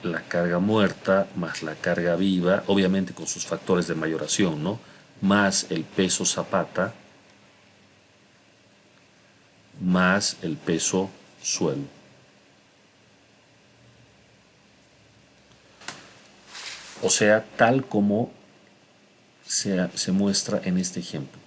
la carga muerta más la carga viva, obviamente con sus factores de mayoración, ¿no? Más el peso zapata más el peso suelo. O sea, tal como se muestra en este ejemplo.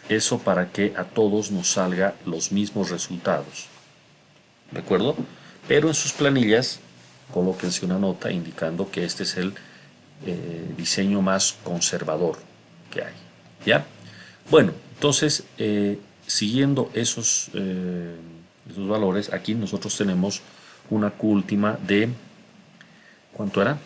Eso para que a todos nos salga los mismos resultados. ¿De acuerdo? Pero en sus planillas colóquense una nota indicando que este es el diseño más conservador que hay. ¿Ya? Bueno, entonces, siguiendo esos valores, aquí nosotros tenemos una Q última de, ¿cuánto era?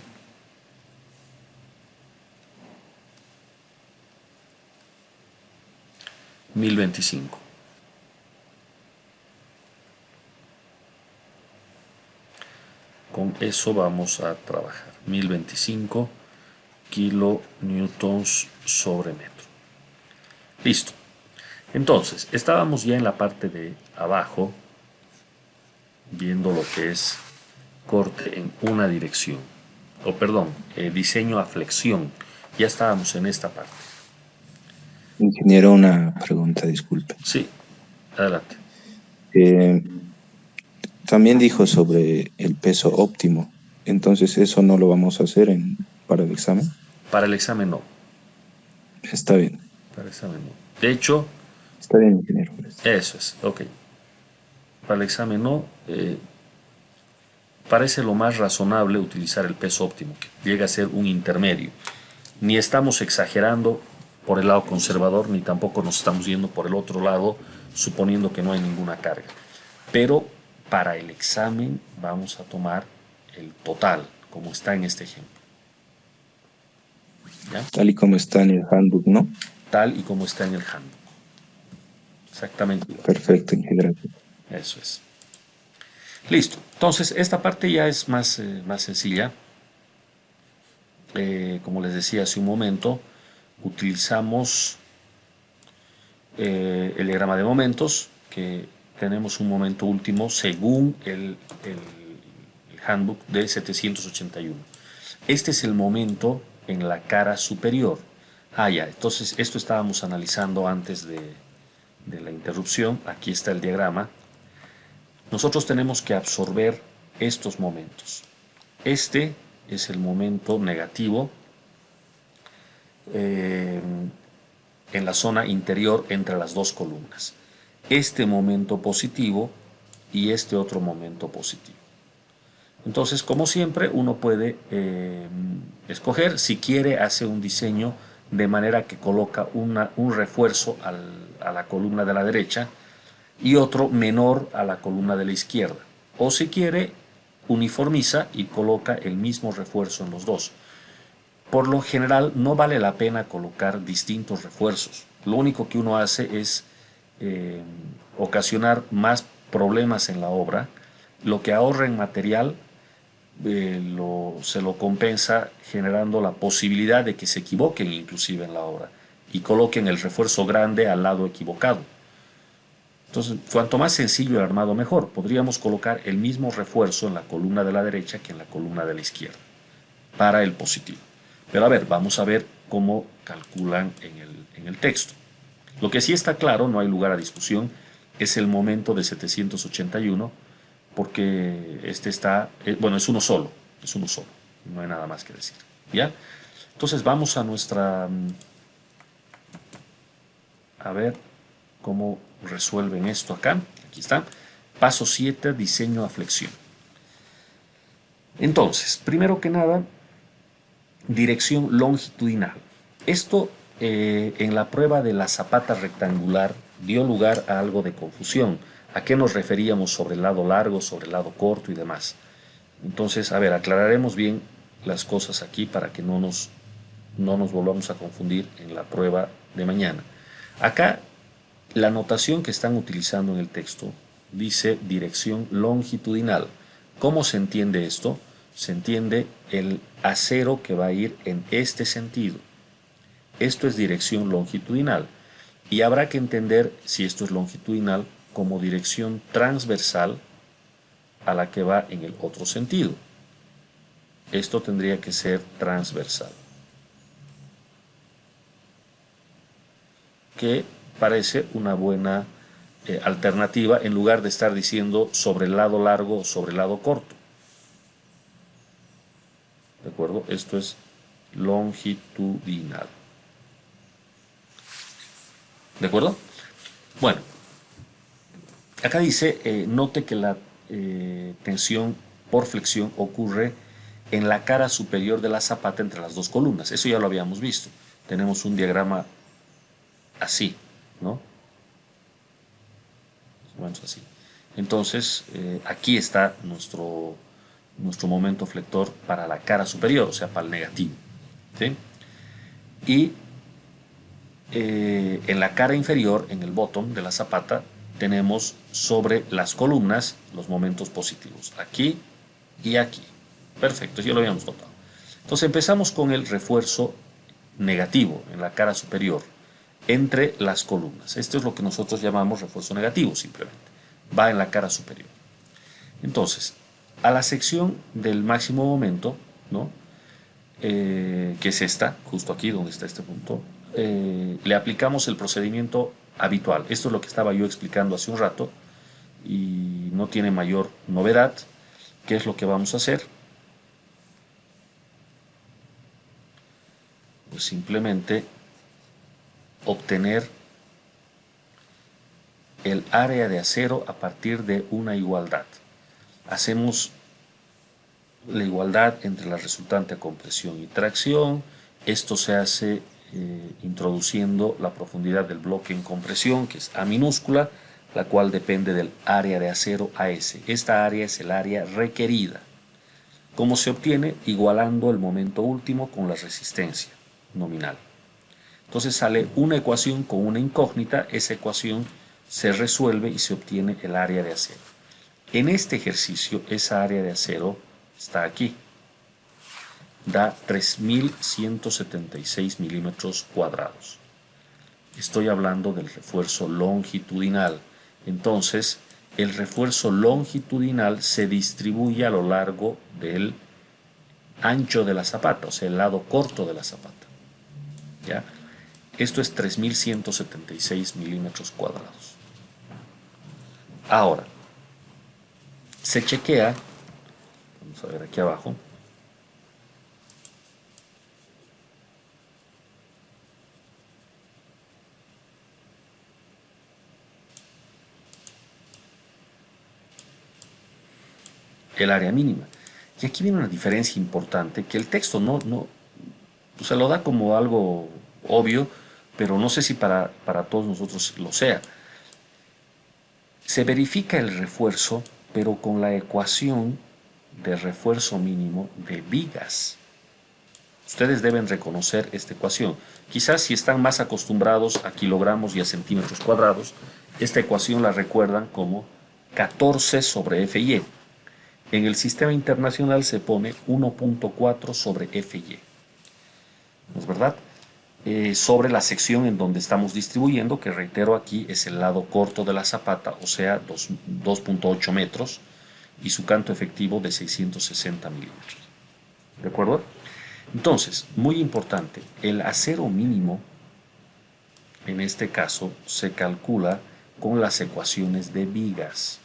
$1025. Con eso vamos a trabajar. 1025 kilonewtons sobre metro. Listo. Entonces, estábamos ya en la parte de abajo, viendo lo que es corte en una dirección. O perdón, diseño a flexión. Ya estábamos en esta parte. Ingeniero, una pregunta, disculpe. Sí, adelante. También dijo sobre el peso óptimo. Entonces, ¿eso no lo vamos a hacer para el examen? Para el examen no. Está bien. Para el examen no. De hecho, está bien, ingeniero. Eso es, ok. Para el examen no. Parece lo más razonable utilizar el peso óptimo, que llega a ser un intermedio. Ni estamos exagerando por el lado conservador, ni tampoco nos estamos yendo por el otro lado, suponiendo que no hay ninguna carga. Pero para el examen vamos a tomar el total, como está en este ejemplo. ¿Ya? Tal y como está en el handbook, ¿no? Tal y como está en el handbook. Exactamente. Perfecto, ingeniero. Eso es. Listo. Entonces, esta parte ya es más sencilla. Como les decía hace un momento, utilizamos el diagrama de momentos, que tenemos un momento último según el handbook de 781. Este es el momento en la cara superior. Ya, entonces esto estábamos analizando antes de la interrupción. Aquí está el diagrama. Nosotros tenemos que absorber estos momentos. Este es el momento negativo en la zona interior entre las dos columnas. Este momento positivo y este otro momento positivo. Entonces, como siempre, uno puede escoger. Si quiere, hace un diseño de manera que coloca un refuerzo a la columna de la derecha y otro menor a la columna de la izquierda. O si quiere, uniformiza y coloca el mismo refuerzo en los dos. Por lo general, no vale la pena colocar distintos refuerzos. Lo único que uno hace es ocasionar más problemas en la obra. Lo que ahorra en material se lo compensa generando la posibilidad de que se equivoquen inclusive en la obra y coloquen el refuerzo grande al lado equivocado. Entonces, cuanto más sencillo el armado, mejor. Podríamos colocar el mismo refuerzo en la columna de la derecha que en la columna de la izquierda para el positivo. Pero a ver, vamos a ver cómo calculan en el texto. Lo que sí está claro, no hay lugar a discusión, es el momento de 781, porque este está, bueno, es uno solo, no hay nada más que decir. ¿Ya? Entonces vamos a nuestra, a ver cómo resuelven esto acá. Aquí está. Paso 7, diseño a flexión. Entonces, primero que nada, dirección longitudinal. Esto en la prueba de la zapata rectangular dio lugar a algo de confusión. ¿A qué nos referíamos sobre el lado largo, sobre el lado corto y demás? Entonces, a ver, aclararemos bien las cosas aquí para que no nos volvamos a confundir en la prueba de mañana. Acá, la notación que están utilizando en el texto dice dirección longitudinal. ¿Cómo se entiende esto? Se entiende el acero que va a ir en este sentido. Esto es dirección longitudinal. Y habrá que entender si esto es longitudinal como dirección transversal a la que va en el otro sentido. Esto tendría que ser transversal. que parece una buena alternativa en lugar de estar diciendo sobre el lado largo o sobre el lado corto. ¿De acuerdo? Esto es longitudinal. ¿De acuerdo? Bueno, acá dice, note que la tensión por flexión ocurre en la cara superior de la zapata entre las dos columnas. Eso ya lo habíamos visto. Tenemos un diagrama así, ¿no? Bueno, así. Entonces, aquí está nuestro momento flector para la cara superior, o sea, para el negativo. ¿Sí? Y en la cara inferior, en el bottom de la zapata, tenemos sobre las columnas los momentos positivos. Aquí y aquí. Perfecto, ya lo habíamos notado. Entonces empezamos con el refuerzo negativo en la cara superior entre las columnas. Esto es lo que nosotros llamamos refuerzo negativo, simplemente. Va en la cara superior. Entonces, a la sección del máximo momento, ¿no? Que es esta, justo aquí donde está este punto, le aplicamos el procedimiento habitual. Esto es lo que estaba yo explicando hace un rato y no tiene mayor novedad. ¿Qué es lo que vamos a hacer? Pues simplemente obtener el área de acero a partir de una igualdad. Hacemos la igualdad entre la resultante a compresión y tracción. Esto se hace introduciendo la profundidad del bloque en compresión, que es A minúscula, la cual depende del área de acero AS. Esta área es el área requerida. ¿Cómo se obtiene? Igualando el momento último con la resistencia nominal. Entonces sale una ecuación con una incógnita. Esa ecuación se resuelve y se obtiene el área de acero. En este ejercicio, esa área de acero está aquí. Da 3.176 milímetros cuadrados. Estoy hablando del refuerzo longitudinal. Entonces, el refuerzo longitudinal se distribuye a lo largo del ancho de la zapata, o sea, el lado corto de la zapata. ¿Ya? Esto es 3.176 milímetros cuadrados. Ahora, se chequea, vamos a ver aquí abajo, el área mínima. Y aquí viene una diferencia importante que el texto no se lo da como algo obvio, pero no sé si para todos nosotros lo sea. Se verifica el refuerzo, pero con la ecuación de refuerzo mínimo de vigas. Ustedes deben reconocer esta ecuación. Quizás si están más acostumbrados a kilogramos y a centímetros cuadrados, esta ecuación la recuerdan como 14 sobre FY. En el sistema internacional se pone 1.4 sobre FY. ¿No es verdad? Sobre la sección en donde estamos distribuyendo, que reitero aquí es el lado corto de la zapata, o sea 2.8 metros, y su canto efectivo de 660 milímetros. ¿De acuerdo? Entonces, muy importante, el acero mínimo, en este caso, se calcula con las ecuaciones de vigas.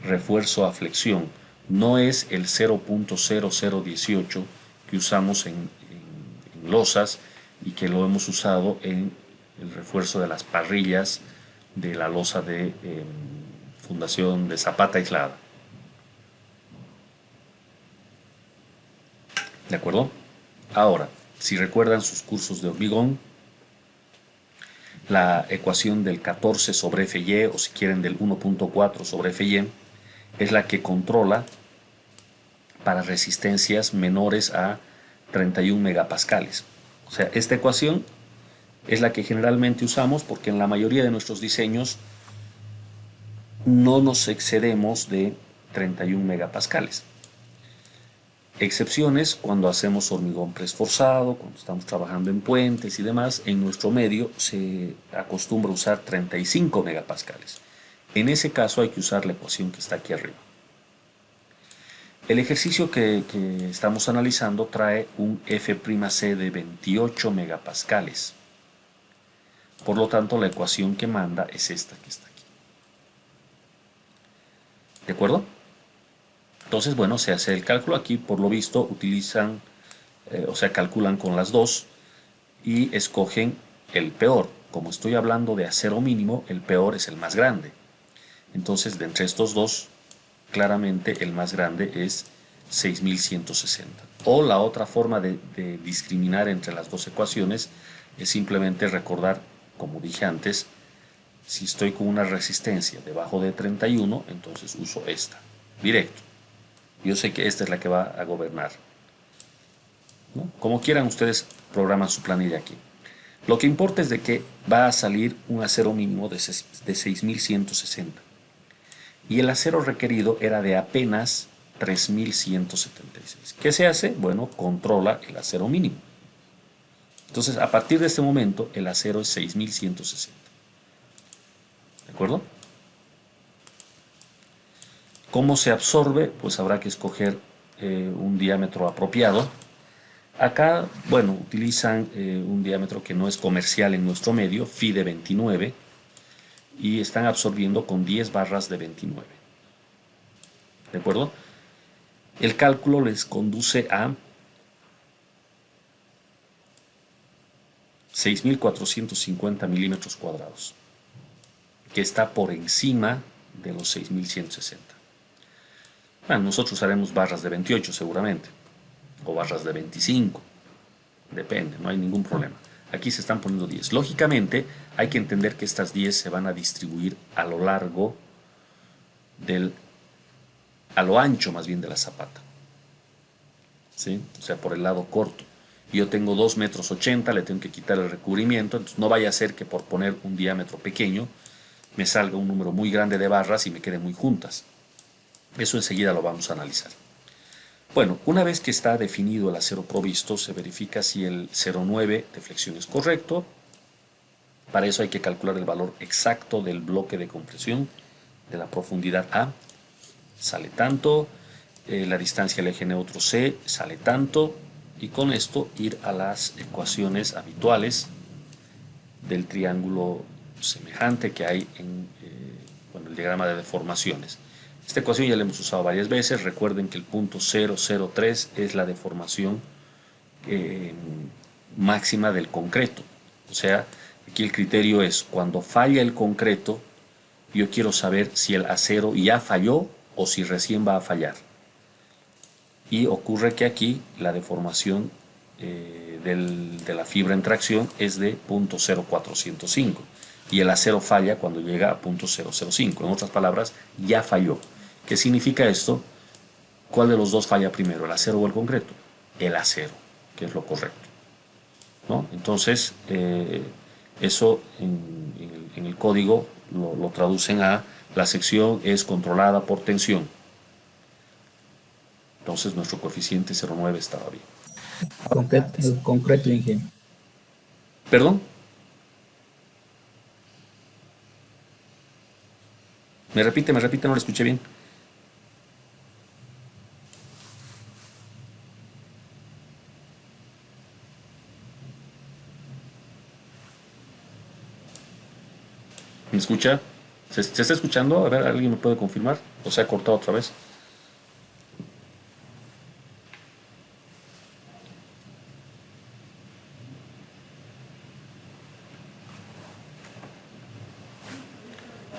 Refuerzo a flexión no es el 0.0018 que usamos en losas y que lo hemos usado en el refuerzo de las parrillas de la losa de fundación de zapata aislada. ¿De acuerdo? Ahora, si recuerdan sus cursos de hormigón, la ecuación del 14 sobre FY, o si quieren del 1.4 sobre FY, es la que controla para resistencias menores a 31 megapascales. O sea, esta ecuación es la que generalmente usamos porque en la mayoría de nuestros diseños no nos excedemos de 31 megapascales. Excepciones cuando hacemos hormigón preesforzado, cuando estamos trabajando en puentes y demás, en nuestro medio se acostumbra a usar 35 megapascales. En ese caso hay que usar la ecuación que está aquí arriba. El ejercicio que estamos analizando trae un F'C de 28 megapascales. Por lo tanto, la ecuación que manda es esta que está aquí. ¿De acuerdo? Entonces, bueno, se hace el cálculo. Aquí, por lo visto, utilizan, o sea, calculan con las dos y escogen el peor. Como estoy hablando de acero mínimo, el peor es el más grande. Entonces, de entre estos dos, claramente el más grande es 6160. O la otra forma de discriminar entre las dos ecuaciones es simplemente recordar, como dije antes, si estoy con una resistencia debajo de 31, entonces uso esta, directo. Yo sé que esta es la que va a gobernar, ¿no? Como quieran ustedes programan su planilla aquí. Lo que importa es de que va a salir un acero mínimo de 6160. Y el acero requerido era de apenas 3176. ¿Qué se hace? Bueno, controla el acero mínimo. Entonces, a partir de este momento, el acero es 6160. ¿De acuerdo? ¿Cómo se absorbe? Pues habrá que escoger un diámetro apropiado. Acá, bueno, utilizan un diámetro que no es comercial en nuestro medio, Phi de 29, y están absorbiendo con 10 barras de 29. ¿De acuerdo? El cálculo les conduce a 6.450 milímetros cuadrados, que está por encima de los 6.160. Bueno, nosotros haremos barras de 28 seguramente, o barras de 25, depende, no hay ningún problema. Aquí se están poniendo 10. Lógicamente, hay que entender que estas 10 se van a distribuir a lo largo a lo ancho más bien de la zapata, ¿sí? O sea, por el lado corto. Yo tengo 2,80 m, le tengo que quitar el recubrimiento, entonces no vaya a ser que por poner un diámetro pequeño me salga un número muy grande de barras y me queden muy juntas. Eso enseguida lo vamos a analizar. Bueno, una vez que está definido el acero provisto, se verifica si el 0,9 de flexión es correcto. Para eso hay que calcular el valor exacto del bloque de compresión de la profundidad A. Sale tanto, la distancia al eje neutro C sale tanto, y con esto ir a las ecuaciones habituales del triángulo semejante que hay en el diagrama de deformaciones. Esta ecuación ya la hemos usado varias veces. Recuerden que el punto 003 es la deformación máxima del concreto. O sea, aquí el criterio es cuando falla el concreto, yo quiero saber si el acero ya falló o si recién va a fallar. Y ocurre que aquí la deformación de la fibra en tracción es de 0.0405 y el acero falla cuando llega a 0.005. En otras palabras, ya falló. ¿Qué significa esto? ¿Cuál de los dos falla primero, el acero o el concreto? El acero, que es lo correcto, ¿no? Entonces, eso en el código lo traducen a la sección es controlada por tensión. Entonces nuestro coeficiente 0,9 estaba bien. Concreto, ingeniero. ¿Perdón? Me repite, no lo escuché bien. ¿Me escucha? ¿Se está escuchando? A ver, ¿alguien me puede confirmar? ¿O se ha cortado otra vez?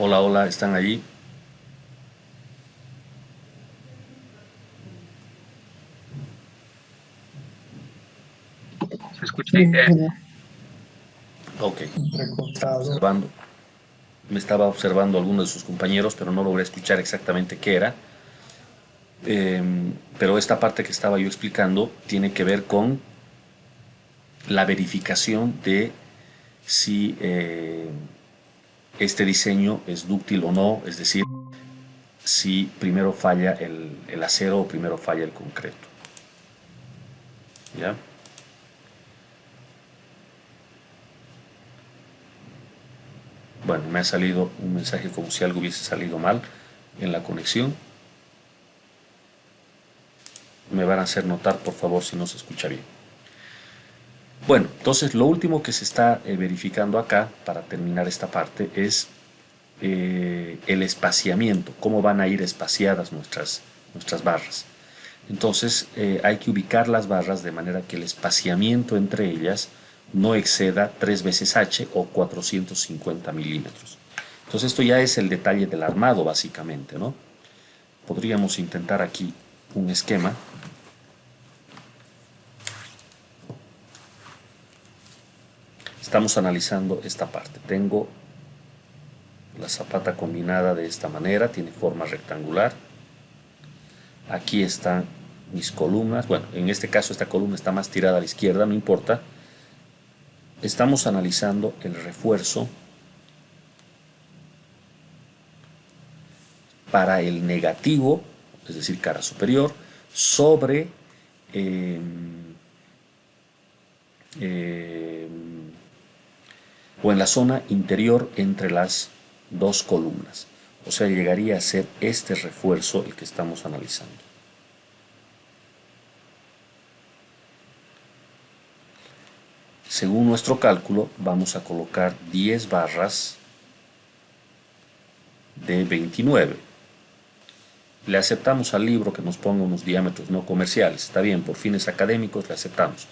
Hola, hola, ¿están allí? ¿Se escucha bien? Ok. Recortado. Me estaba observando algunos de sus compañeros, pero no logré escuchar exactamente qué era. Pero esta parte que estaba yo explicando tiene que ver con la verificación de si este diseño es dúctil o no, es decir, si primero falla el acero o primero falla el concreto. ¿Ya? Bueno, me ha salido un mensaje como si algo hubiese salido mal en la conexión. Me van a hacer notar, por favor, si no se escucha bien. Bueno, entonces lo último que se está verificando acá, para terminar esta parte, es el espaciamiento, cómo van a ir espaciadas nuestras barras. Entonces hay que ubicar las barras de manera que el espaciamiento entre ellas no exceda 3 veces H o 450 milímetros. Entonces esto ya es el detalle del armado básicamente, ¿no? Podríamos intentar aquí un esquema. Estamos analizando esta parte. Tengo la zapata combinada de esta manera, tiene forma rectangular. Aquí están mis columnas. Bueno, en este caso esta columna está más tirada a la izquierda, no importa. Estamos analizando el refuerzo para el negativo, es decir, cara superior, sobre o en la zona interior entre las dos columnas. O sea, llegaría a ser este refuerzo el que estamos analizando. Según nuestro cálculo, vamos a colocar 10 barras de 29. Le aceptamos al libro que nos ponga unos diámetros no comerciales. Está bien, por fines académicos le aceptamos.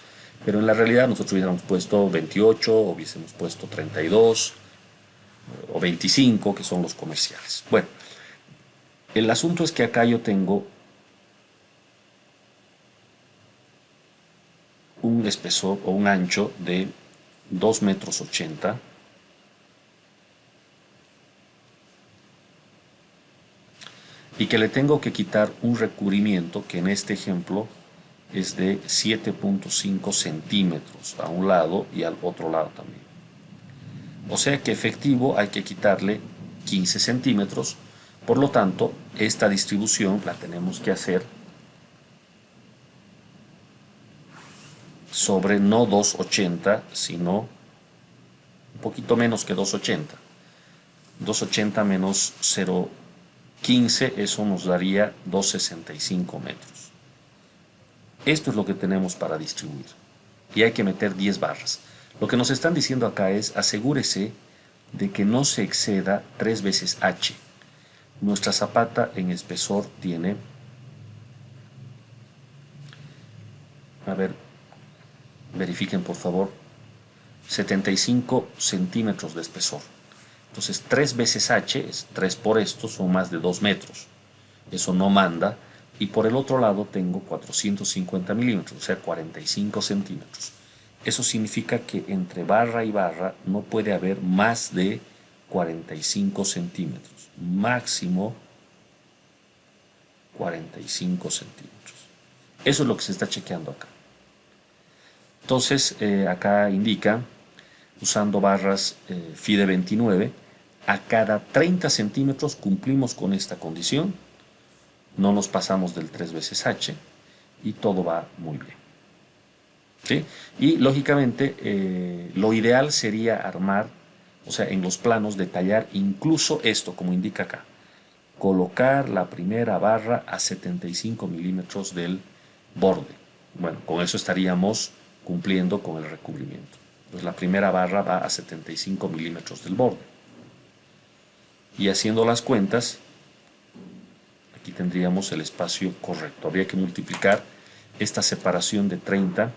Pero en la realidad nosotros hubiéramos puesto 28, o hubiésemos puesto 32, o 25, que son los comerciales. Bueno, el asunto es que acá yo tengo un espesor o un ancho de 2,80 metros y que le tengo que quitar un recubrimiento que en este ejemplo es de 7,5 centímetros a un lado y al otro lado también. O sea que efectivo hay que quitarle 15 centímetros. Por lo tanto, esta distribución la tenemos que hacer sobre no 2,80, sino un poquito menos que 2,80. 2,80 menos 0,15, eso nos daría 2,65 metros. Esto es lo que tenemos para distribuir. Y hay que meter 10 barras. Lo que nos están diciendo acá es asegúrese de que no se exceda 3 veces H. Nuestra zapata en espesor tiene, a ver, verifiquen por favor, 75 centímetros de espesor. Entonces 3 veces H, es 3 por esto, son más de 2 metros. Eso no manda. Y por el otro lado tengo 450 milímetros, o sea 45 centímetros. Eso significa que entre barra y barra no puede haber más de 45 centímetros. Máximo 45 centímetros. Eso es lo que se está chequeando acá. Entonces, acá indica, usando barras FIDE 29, a cada 30 centímetros cumplimos con esta condición. No nos pasamos del 3 veces H y todo va muy bien. ¿Sí? Y lógicamente lo ideal sería armar, o sea, en los planos detallar incluso esto, como indica acá. Colocar la primera barra a 75 milímetros del borde. Bueno, con eso estaríamos cumpliendo con el recubrimiento. Pues la primera barra va a 75 milímetros del borde. Y haciendo las cuentas, aquí tendríamos el espacio correcto. Habría que multiplicar esta separación de 30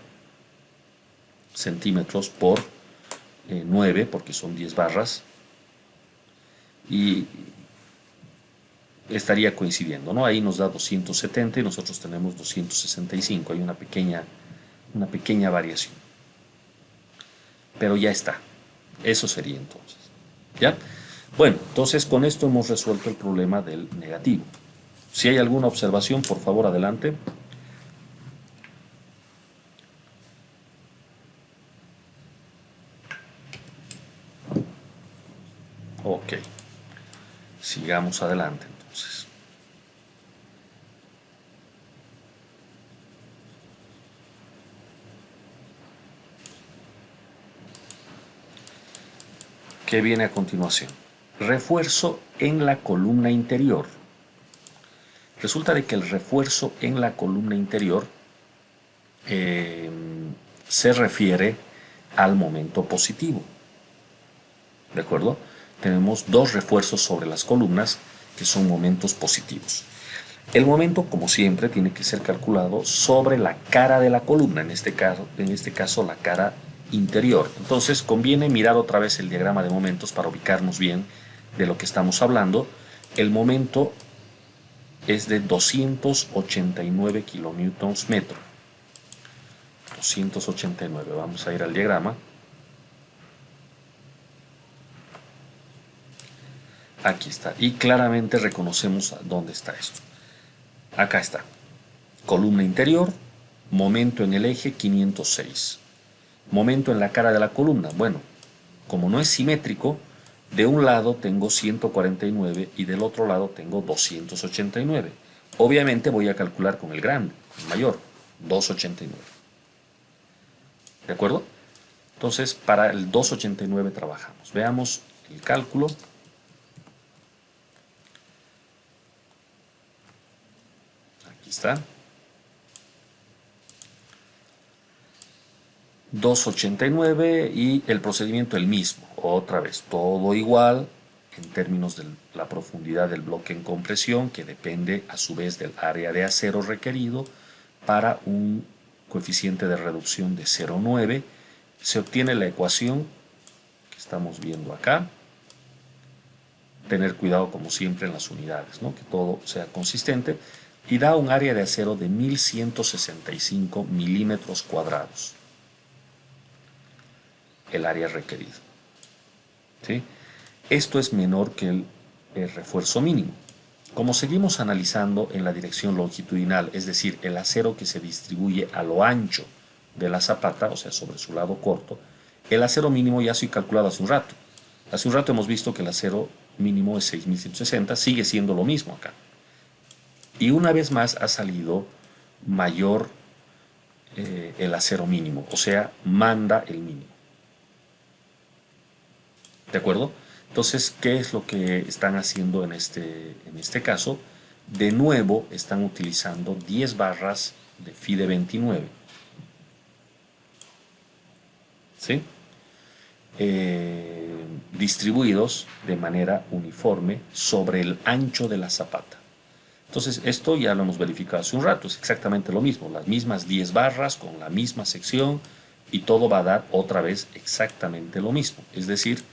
centímetros por 9, porque son 10 barras, y estaría coincidiendo, ¿no? Ahí nos da 270 y nosotros tenemos 265. Hay una pequeña variación. Pero ya está. Eso sería entonces. ¿Ya? Bueno, entonces con esto hemos resuelto el problema del negativo. Si hay alguna observación, por favor, adelante. Ok. Sigamos adelante entonces. ¿Qué viene a continuación? Refuerzo en la columna interior. Resulta de que el refuerzo en la columna interior se refiere al momento positivo. ¿De acuerdo? Tenemos dos refuerzos sobre las columnas que son momentos positivos. El momento, como siempre, tiene que ser calculado sobre la cara de la columna, en este caso la cara interior. Entonces conviene mirar otra vez el diagrama de momentos para ubicarnos bien de lo que estamos hablando. El momento es de 289 kilonewtons metro. 289, vamos a ir al diagrama. Aquí está, y claramente reconocemos dónde está esto. Acá está, columna interior, momento en el eje 506. Momento en la cara de la columna, bueno, como no es simétrico, de un lado tengo 149 y del otro lado tengo 289. Obviamente voy a calcular con el grande, el mayor, 289. ¿De acuerdo? Entonces, para el 289 trabajamos. Veamos el cálculo. Aquí está. 289 y el procedimiento el mismo. Otra vez, todo igual en términos de la profundidad del bloque en compresión, que depende a su vez del área de acero requerido, para un coeficiente de reducción de 0,9. Se obtiene la ecuación que estamos viendo acá. Tener cuidado como siempre en las unidades, ¿no? Que todo sea consistente, y da un área de acero de 1165 milímetros cuadrados. El área requerido. ¿Sí? Esto es menor que el refuerzo mínimo. Como seguimos analizando en la dirección longitudinal, es decir, el acero que se distribuye a lo ancho de la zapata, o sea, sobre su lado corto, el acero mínimo ya se ha calculado hace un rato. Hace un rato hemos visto que el acero mínimo es 6160, sigue siendo lo mismo acá. Y una vez más ha salido mayor el acero mínimo, o sea, manda el mínimo. ¿De acuerdo? Entonces, ¿qué es lo que están haciendo en este caso? De nuevo, están utilizando 10 barras de FIDE 29. ¿Sí? Distribuidos de manera uniforme sobre el ancho de la zapata. Entonces, esto ya lo hemos verificado hace un rato, es exactamente lo mismo, las mismas 10 barras con la misma sección y todo va a dar otra vez exactamente lo mismo. Es decir,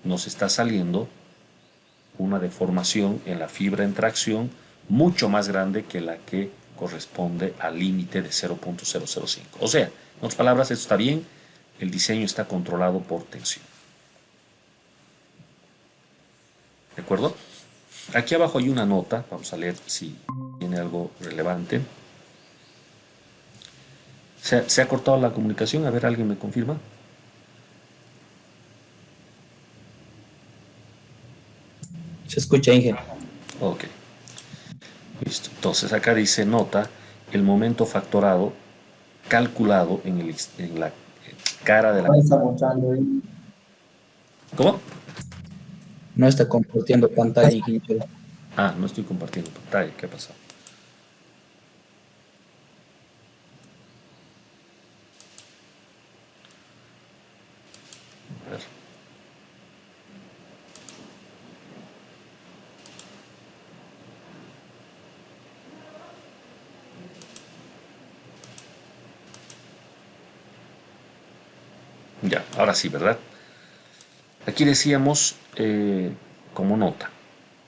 nos está saliendo una deformación en la fibra en tracción mucho más grande que la que corresponde al límite de 0.005. O sea, en otras palabras, esto está bien, el diseño está controlado por tensión. ¿De acuerdo? Aquí abajo hay una nota, vamos a leer si tiene algo relevante. ¿Se ha cortado la comunicación? A ver, ¿alguien me confirma? Se escucha, Inge. Ok. Listo. Entonces acá dice nota el momento factorado calculado en la cara de la... ¿Cómo? No está compartiendo pantalla, Inge. Ah, no estoy compartiendo pantalla. ¿Qué ha pasado? A ver. Ya, ahora sí, ¿verdad? Aquí decíamos como nota,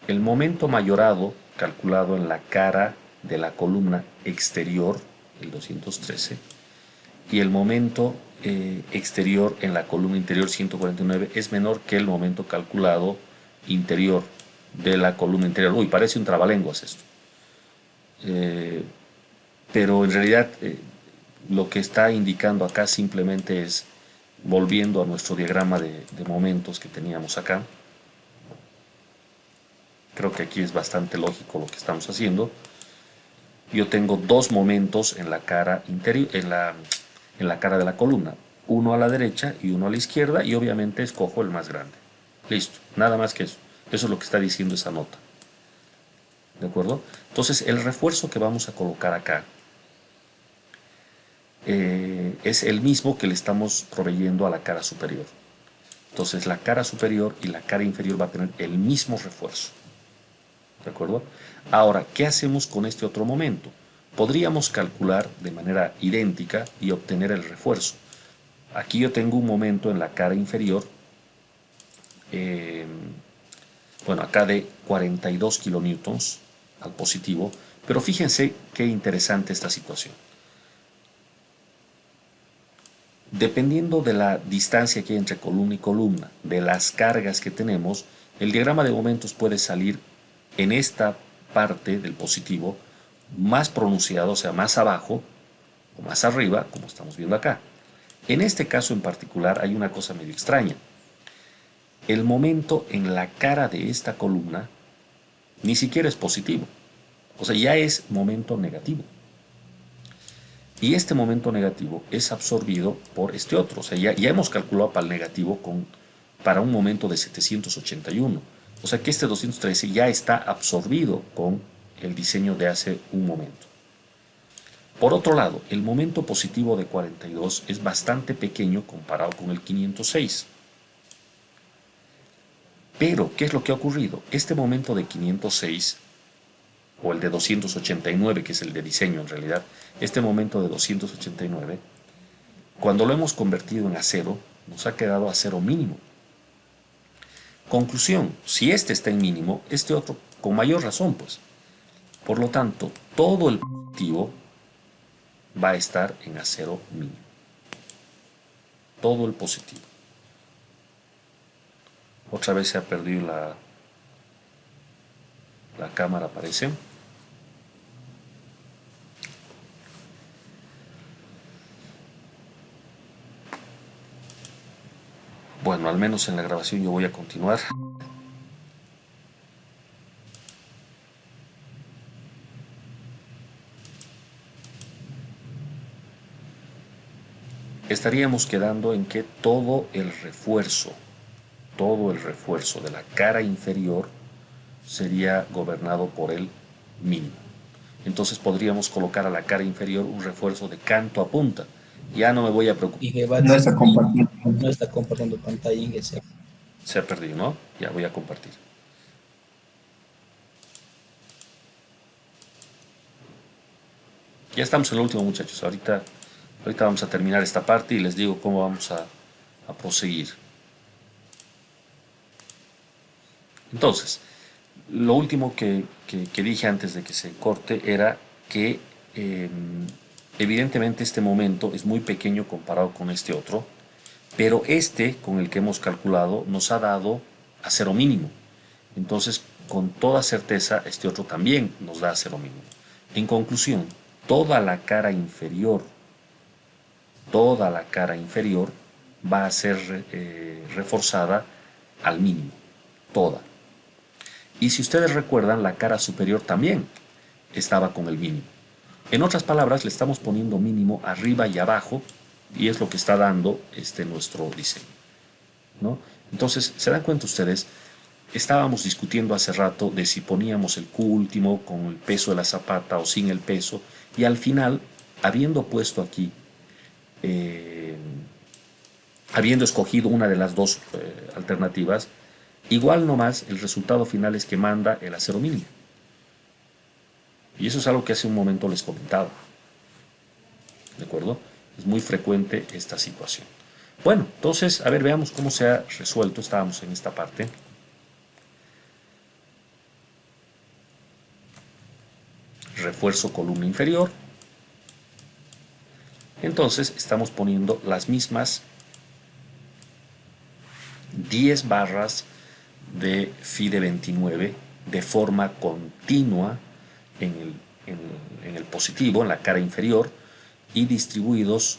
el momento mayorado calculado en la cara de la columna exterior, el 213, y el momento exterior en la columna interior 149 es menor que el momento calculado interior de la columna interior. Uy, parece un trabalenguas esto. Pero en realidad lo que está indicando acá simplemente es, volviendo a nuestro diagrama de momentos que teníamos acá, creo que aquí es bastante lógico lo que estamos haciendo. Yo tengo dos momentos en la cara interior, en la cara de la columna, uno a la derecha y uno a la izquierda, y obviamente escojo el más grande. Listo, nada más que eso. Eso es lo que está diciendo esa nota. ¿De acuerdo? Entonces, el refuerzo que vamos a colocar acá es el mismo que le estamos proveyendo a la cara superior. Entonces la cara superior y la cara inferior va a tener el mismo refuerzo. ¿De acuerdo? Ahora, ¿qué hacemos con este otro momento? Podríamos calcular de manera idéntica y obtener el refuerzo. Aquí yo tengo un momento en la cara inferior, bueno, acá de 42 kilonewtons al positivo, pero fíjense qué interesante esta situación. Dependiendo de la distancia que hay entre columna y columna, de las cargas que tenemos, el diagrama de momentos puede salir en esta parte del positivo más pronunciado, o sea, más abajo o más arriba, como estamos viendo acá. En este caso en particular hay una cosa medio extraña. El momento en la cara de esta columna ni siquiera es positivo, o sea, ya es momento negativo. Y este momento negativo es absorbido por este otro. O sea, ya hemos calculado para el negativo para un momento de 781. O sea que este 213 ya está absorbido con el diseño de hace un momento. Por otro lado, el momento positivo de 42 es bastante pequeño comparado con el 506. Pero, ¿qué es lo que ha ocurrido? Este momento de 506, o el de 289, que es el de diseño en realidad, este momento de 289, cuando lo hemos convertido en acero, nos ha quedado acero mínimo. Conclusión, si este está en mínimo, este otro con mayor razón, pues. Por lo tanto, todo el positivo va a estar en acero mínimo. Todo el positivo. Otra vez se ha perdido la cámara, parece. Bueno, al menos en la grabación yo voy a continuar. Estaríamos quedando en que todo el refuerzo de la cara inferior sería gobernado por el mínimo. Entonces podríamos colocar a la cara inferior un refuerzo de canto a punta. Ya no me voy a preocupar. Y No está compartiendo. no está compartiendo pantalla, Inge. Se ha perdido, ¿no? Ya voy a compartir. Ya estamos en lo último, muchachos. Ahorita vamos a terminar esta parte y les digo cómo vamos a proseguir. Entonces, lo último que dije antes de que se corte era que evidentemente este momento es muy pequeño comparado con este otro, pero este con el que hemos calculado nos ha dado acero mínimo. Entonces, con toda certeza, este otro también nos da acero mínimo. En conclusión, toda la cara inferior va a ser reforzada al mínimo, toda. Y si ustedes recuerdan, la cara superior también estaba con el mínimo. En otras palabras, le estamos poniendo mínimo arriba y abajo, y es lo que está dando nuestro diseño, ¿no? Entonces, ¿se dan cuenta ustedes? Estábamos discutiendo hace rato de si poníamos el Q último con el peso de la zapata o sin el peso, y al final, habiendo puesto aquí, habiendo escogido una de las dos alternativas, igual nomás el resultado final es que manda el acero mínimo. Y eso es algo que hace un momento les comentaba. ¿De acuerdo? Es muy frecuente esta situación. Bueno, entonces, a ver, veamos cómo se ha resuelto. Estábamos en esta parte. Refuerzo columna inferior. Entonces, estamos poniendo las mismas 10 barras de FIDE 29 de forma continua en el positivo, en la cara inferior, y distribuidos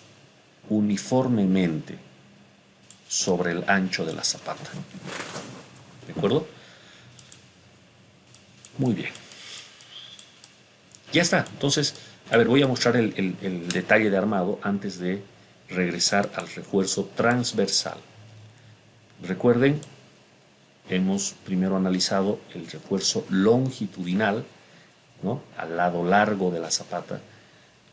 uniformemente sobre el ancho de la zapata. ¿De acuerdo? Muy bien. Ya está. Entonces, a ver, voy a mostrar el detalle de armado antes de regresar al refuerzo transversal. Recuerden, hemos primero analizado el refuerzo longitudinal, ¿no?, al lado largo de la zapata,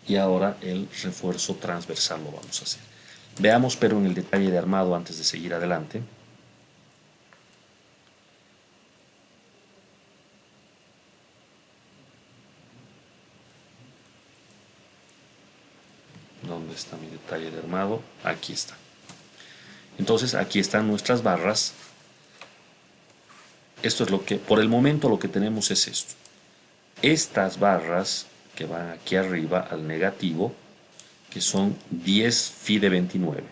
y ahora el refuerzo transversal lo vamos a hacer. Veamos pero en el detalle de armado antes de seguir adelante. ¿Dónde está mi detalle de armado? Aquí está. Entonces aquí están nuestras barras. Esto es lo que, por el momento lo que tenemos es esto. Estas barras que van aquí arriba al negativo, que son 10 phi de 29.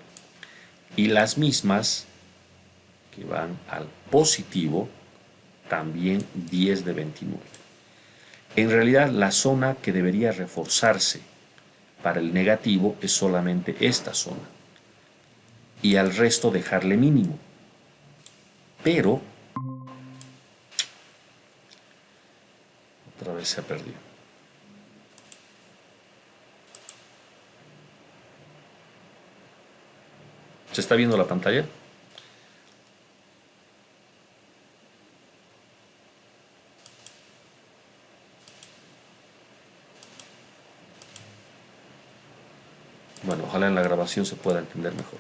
Y las mismas que van al positivo, también 10 de 29. En realidad la zona que debería reforzarse para el negativo es solamente esta zona. Y al resto dejarle mínimo. Pero otra vez se ha perdido. ¿Se está viendo la pantalla? Bueno, ojalá en la grabación se pueda entender mejor.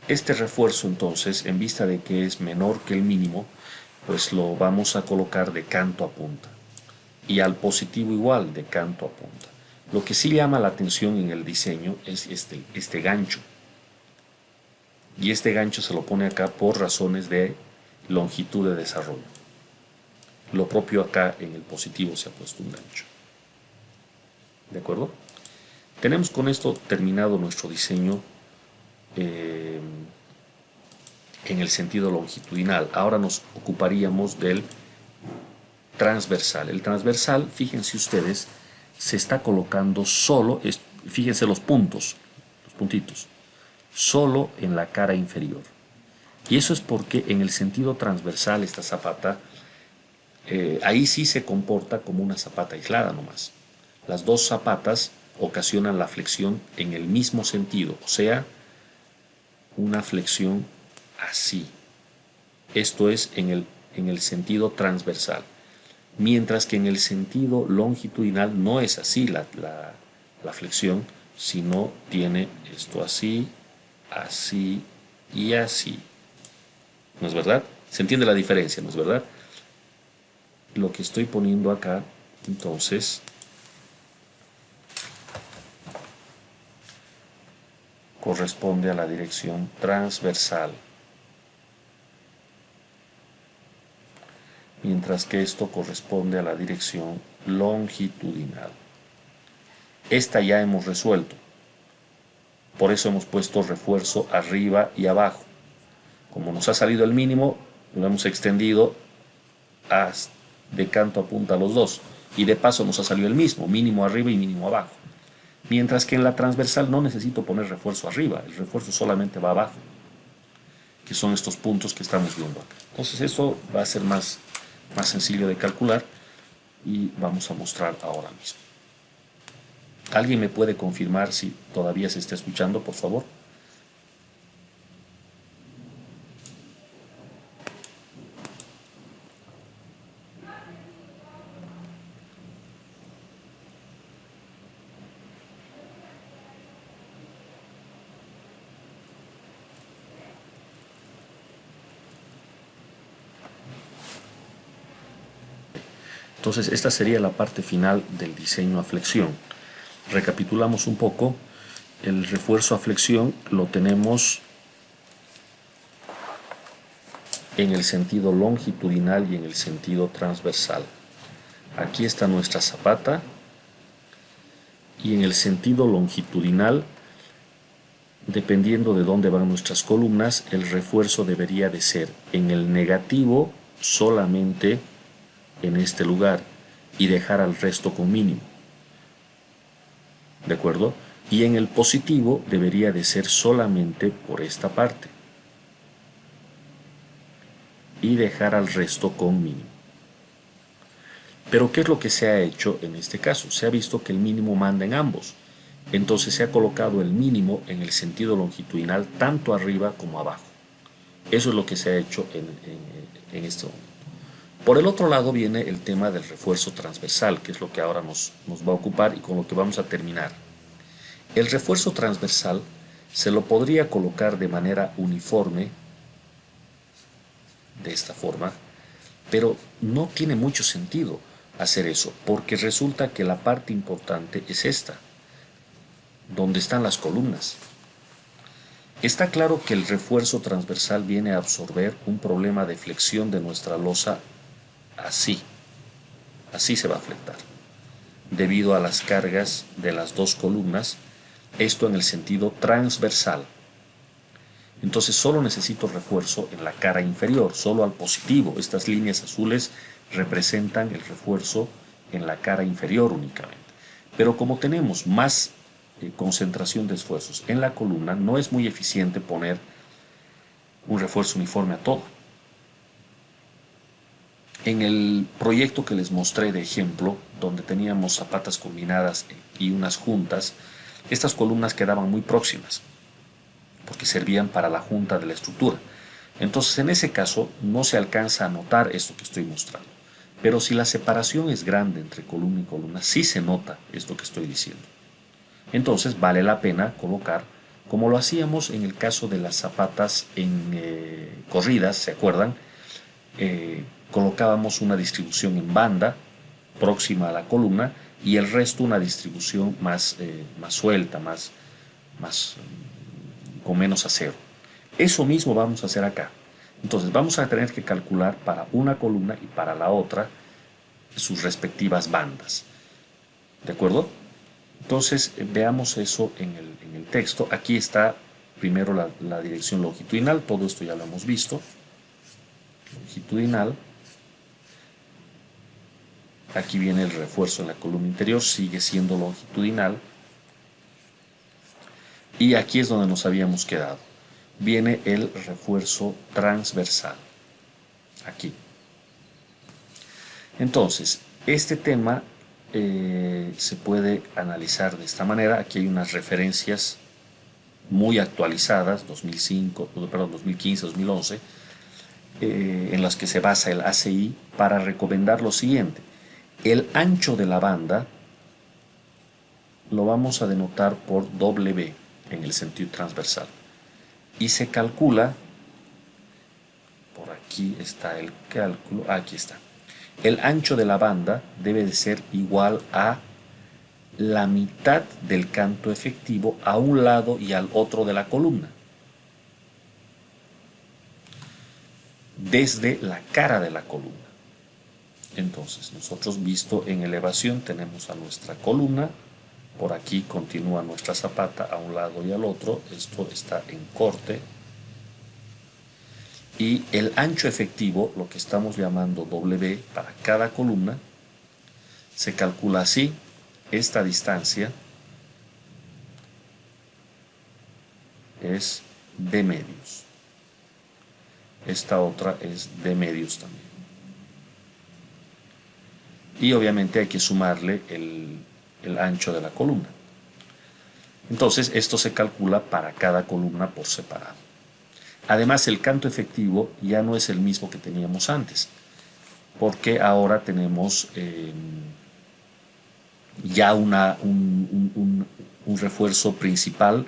Este refuerzo entonces, en vista de que es menor que el mínimo, pues lo vamos a colocar de canto a punta. Y al positivo igual, de canto a punta. Lo que sí llama la atención en el diseño es este gancho. Y este gancho se lo pone acá por razones de longitud de desarrollo. Lo propio acá en el positivo se ha puesto un gancho. ¿De acuerdo? Tenemos con esto terminado nuestro diseño en el sentido longitudinal. Ahora nos ocuparíamos del transversal. El transversal, fíjense ustedes, se está colocando solo, fíjense los puntos, los puntitos, solo en la cara inferior. Y eso es porque en el sentido transversal esta zapata, ahí sí se comporta como una zapata aislada nomás. Las dos zapatas ocasionan la flexión en el mismo sentido, o sea, una flexión así. Esto es en el sentido transversal. Mientras que en el sentido longitudinal no es así la flexión, sino tiene esto así, así y así. ¿No es verdad? ¿Se entiende la diferencia? ¿No es verdad? Lo que estoy poniendo acá, entonces, corresponde a la dirección transversal, mientras que esto corresponde a la dirección longitudinal. Esta ya hemos resuelto, por eso hemos puesto refuerzo arriba y abajo. Como nos ha salido el mínimo, lo hemos extendido de canto a punta a los dos, y de paso nos ha salido el mismo, mínimo arriba y mínimo abajo. Mientras que en la transversal no necesito poner refuerzo arriba, el refuerzo solamente va abajo, que son estos puntos que estamos viendo acá. Entonces esto va a ser más sencillo de calcular y vamos a mostrar ahora mismo. ¿Alguien me puede confirmar si todavía se está escuchando, por favor? Entonces esta sería la parte final del diseño a flexión. Recapitulamos un poco. El refuerzo a flexión lo tenemos en el sentido longitudinal y en el sentido transversal. Aquí está nuestra zapata y en el sentido longitudinal, dependiendo de dónde van nuestras columnas, el refuerzo debería de ser en el negativo solamente en este lugar y dejar al resto con mínimo. ¿De acuerdo? Y en el positivo debería de ser solamente por esta parte y dejar al resto con mínimo. Pero ¿qué es lo que se ha hecho en este caso? Se ha visto que el mínimo manda en ambos. Entonces se ha colocado el mínimo en el sentido longitudinal tanto arriba como abajo. Eso es lo que se ha hecho en este momento. Por el otro lado viene el tema del refuerzo transversal, que es lo que ahora nos va a ocupar y con lo que vamos a terminar. El refuerzo transversal se lo podría colocar de manera uniforme, de esta forma, pero no tiene mucho sentido hacer eso, porque resulta que la parte importante es esta, donde están las columnas. Está claro que el refuerzo transversal viene a absorber un problema de flexión de nuestra losa así se va a fletar, debido a las cargas de las dos columnas, esto en el sentido transversal. Entonces solo necesito refuerzo en la cara inferior, solo al positivo. Estas líneas azules representan el refuerzo en la cara inferior únicamente. Pero como tenemos más concentración de esfuerzos en la columna, no es muy eficiente poner un refuerzo uniforme a todo. En el proyecto que les mostré de ejemplo, donde teníamos zapatas combinadas y unas juntas, estas columnas quedaban muy próximas, porque servían para la junta de la estructura. Entonces, en ese caso, no se alcanza a notar esto que estoy mostrando. Pero si la separación es grande entre columna y columna, sí se nota esto que estoy diciendo. Entonces, vale la pena colocar, como lo hacíamos en el caso de las zapatas en corridas, ¿se acuerdan? Colocábamos una distribución en banda, próxima a la columna, y el resto una distribución más suelta, con menos acero. Eso mismo vamos a hacer acá. Entonces vamos a tener que calcular para una columna y para la otra sus respectivas bandas. ¿De acuerdo? Entonces veamos eso en el texto. Aquí está primero la dirección longitudinal, todo esto ya lo hemos visto. Longitudinal. Aquí viene el refuerzo en la columna interior, sigue siendo longitudinal. Y aquí es donde nos habíamos quedado. Viene el refuerzo transversal. Aquí. Entonces, este tema se puede analizar de esta manera. Aquí hay unas referencias muy actualizadas, 2015, 2011, en las que se basa el ACI para recomendar lo siguiente. El ancho de la banda lo vamos a denotar por W en el sentido transversal y se calcula, por aquí está el cálculo, aquí está, el ancho de la banda debe de ser igual a la mitad del canto efectivo a un lado y al otro de la columna, desde la cara de la columna. Entonces, nosotros visto en elevación tenemos a nuestra columna, por aquí continúa nuestra zapata a un lado y al otro, esto está en corte, y el ancho efectivo, lo que estamos llamando W para cada columna, se calcula así. Esta distancia es D medios, esta otra es D medios también. Y obviamente hay que sumarle el ancho de la columna. Entonces esto se calcula para cada columna por separado. Además el canto efectivo ya no es el mismo que teníamos antes, porque ahora tenemos ya un refuerzo principal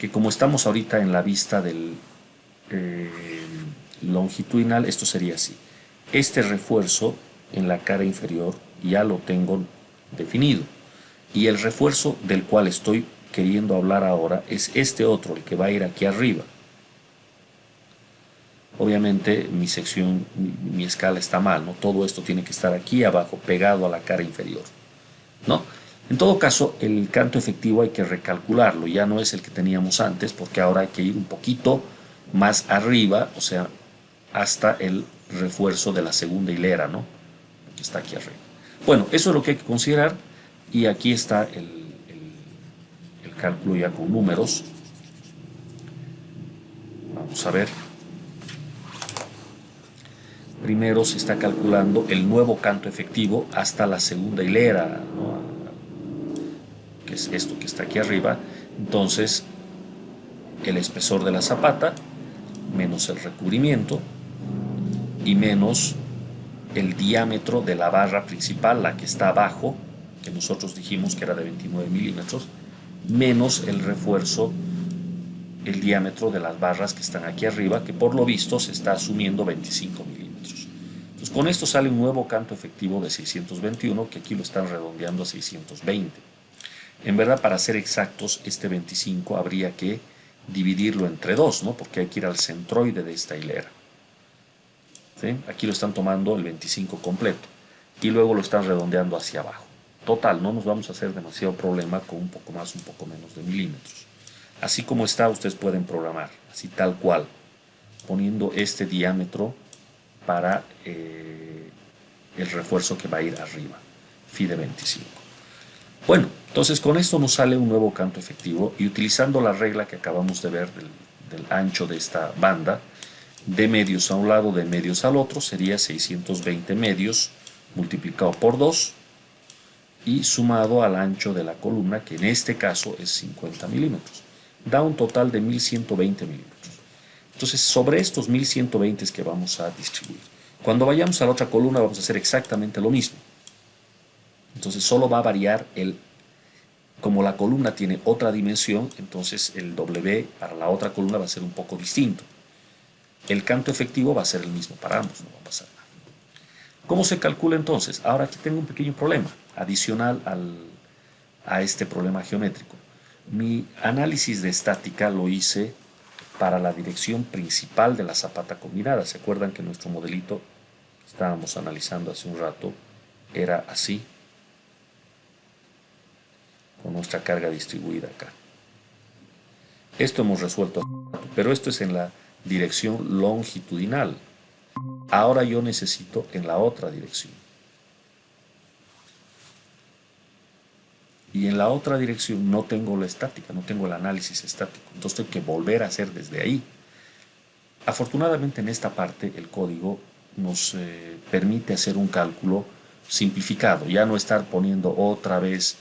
que, como estamos ahorita en la vista del longitudinal, esto sería así. Este refuerzo en la cara inferior ya lo tengo definido, y el refuerzo del cual estoy queriendo hablar ahora es este otro, el que va a ir aquí arriba. Obviamente mi sección, mi escala está mal, ¿no? Todo esto tiene que estar aquí abajo, pegado a la cara inferior, ¿no? En todo caso, el canto efectivo hay que recalcularlo, ya no es el que teníamos antes, porque ahora hay que ir un poquito más arriba, o sea, hasta el refuerzo de la segunda hilera, ¿no? Que está aquí arriba. Bueno, eso es lo que hay que considerar, y aquí está el cálculo ya con números. Vamos a ver. Primero se está calculando el nuevo canto efectivo hasta la segunda hilera, ¿no? Que es esto que está aquí arriba. Entonces, el espesor de la zapata menos el recubrimiento y menos el diámetro de la barra principal, la que está abajo, que nosotros dijimos que era de 29 milímetros, menos el refuerzo, el diámetro de las barras que están aquí arriba, que por lo visto se está asumiendo 25 milímetros. Entonces con esto sale un nuevo canto efectivo de 621, que aquí lo están redondeando a 620. En verdad, para ser exactos, este 25 habría que dividirlo entre 2, ¿no? Porque hay que ir al centroide de esta hilera. ¿Sí? Aquí lo están tomando el 25 completo y luego lo están redondeando hacia abajo. Total, no nos vamos a hacer demasiado problema con un poco más, un poco menos de milímetros. Así como está, ustedes pueden programar, así tal cual, poniendo este diámetro para el refuerzo que va a ir arriba, phi de 25. Bueno, entonces con esto nos sale un nuevo canto efectivo y utilizando la regla que acabamos de ver del ancho de esta banda, de medios a un lado, de medios al otro, sería 620 medios multiplicado por 2 y sumado al ancho de la columna, que en este caso es 50 milímetros. Da un total de 1120 milímetros. Entonces, sobre estos 1120 es que vamos a distribuir. Cuando vayamos a la otra columna vamos a hacer exactamente lo mismo. Entonces, solo va a variar como la columna tiene otra dimensión, entonces el W para la otra columna va a ser un poco distinto. El canto efectivo va a ser el mismo para ambos, no va a pasar nada. ¿Cómo se calcula entonces? Ahora aquí tengo un pequeño problema, adicional a este problema geométrico. Mi análisis de estática lo hice para la dirección principal de la zapata combinada. ¿Se acuerdan que nuestro modelito que estábamos analizando hace un rato era así? Con nuestra carga distribuida acá. Esto hemos resuelto, pero esto es en la dirección longitudinal. Ahora yo necesito en la otra dirección. Y en la otra dirección no tengo la estática, no tengo el análisis estático. Entonces tengo que volver a hacer desde ahí. Afortunadamente en esta parte el código nos permite hacer un cálculo simplificado. Ya no estar poniendo otra vez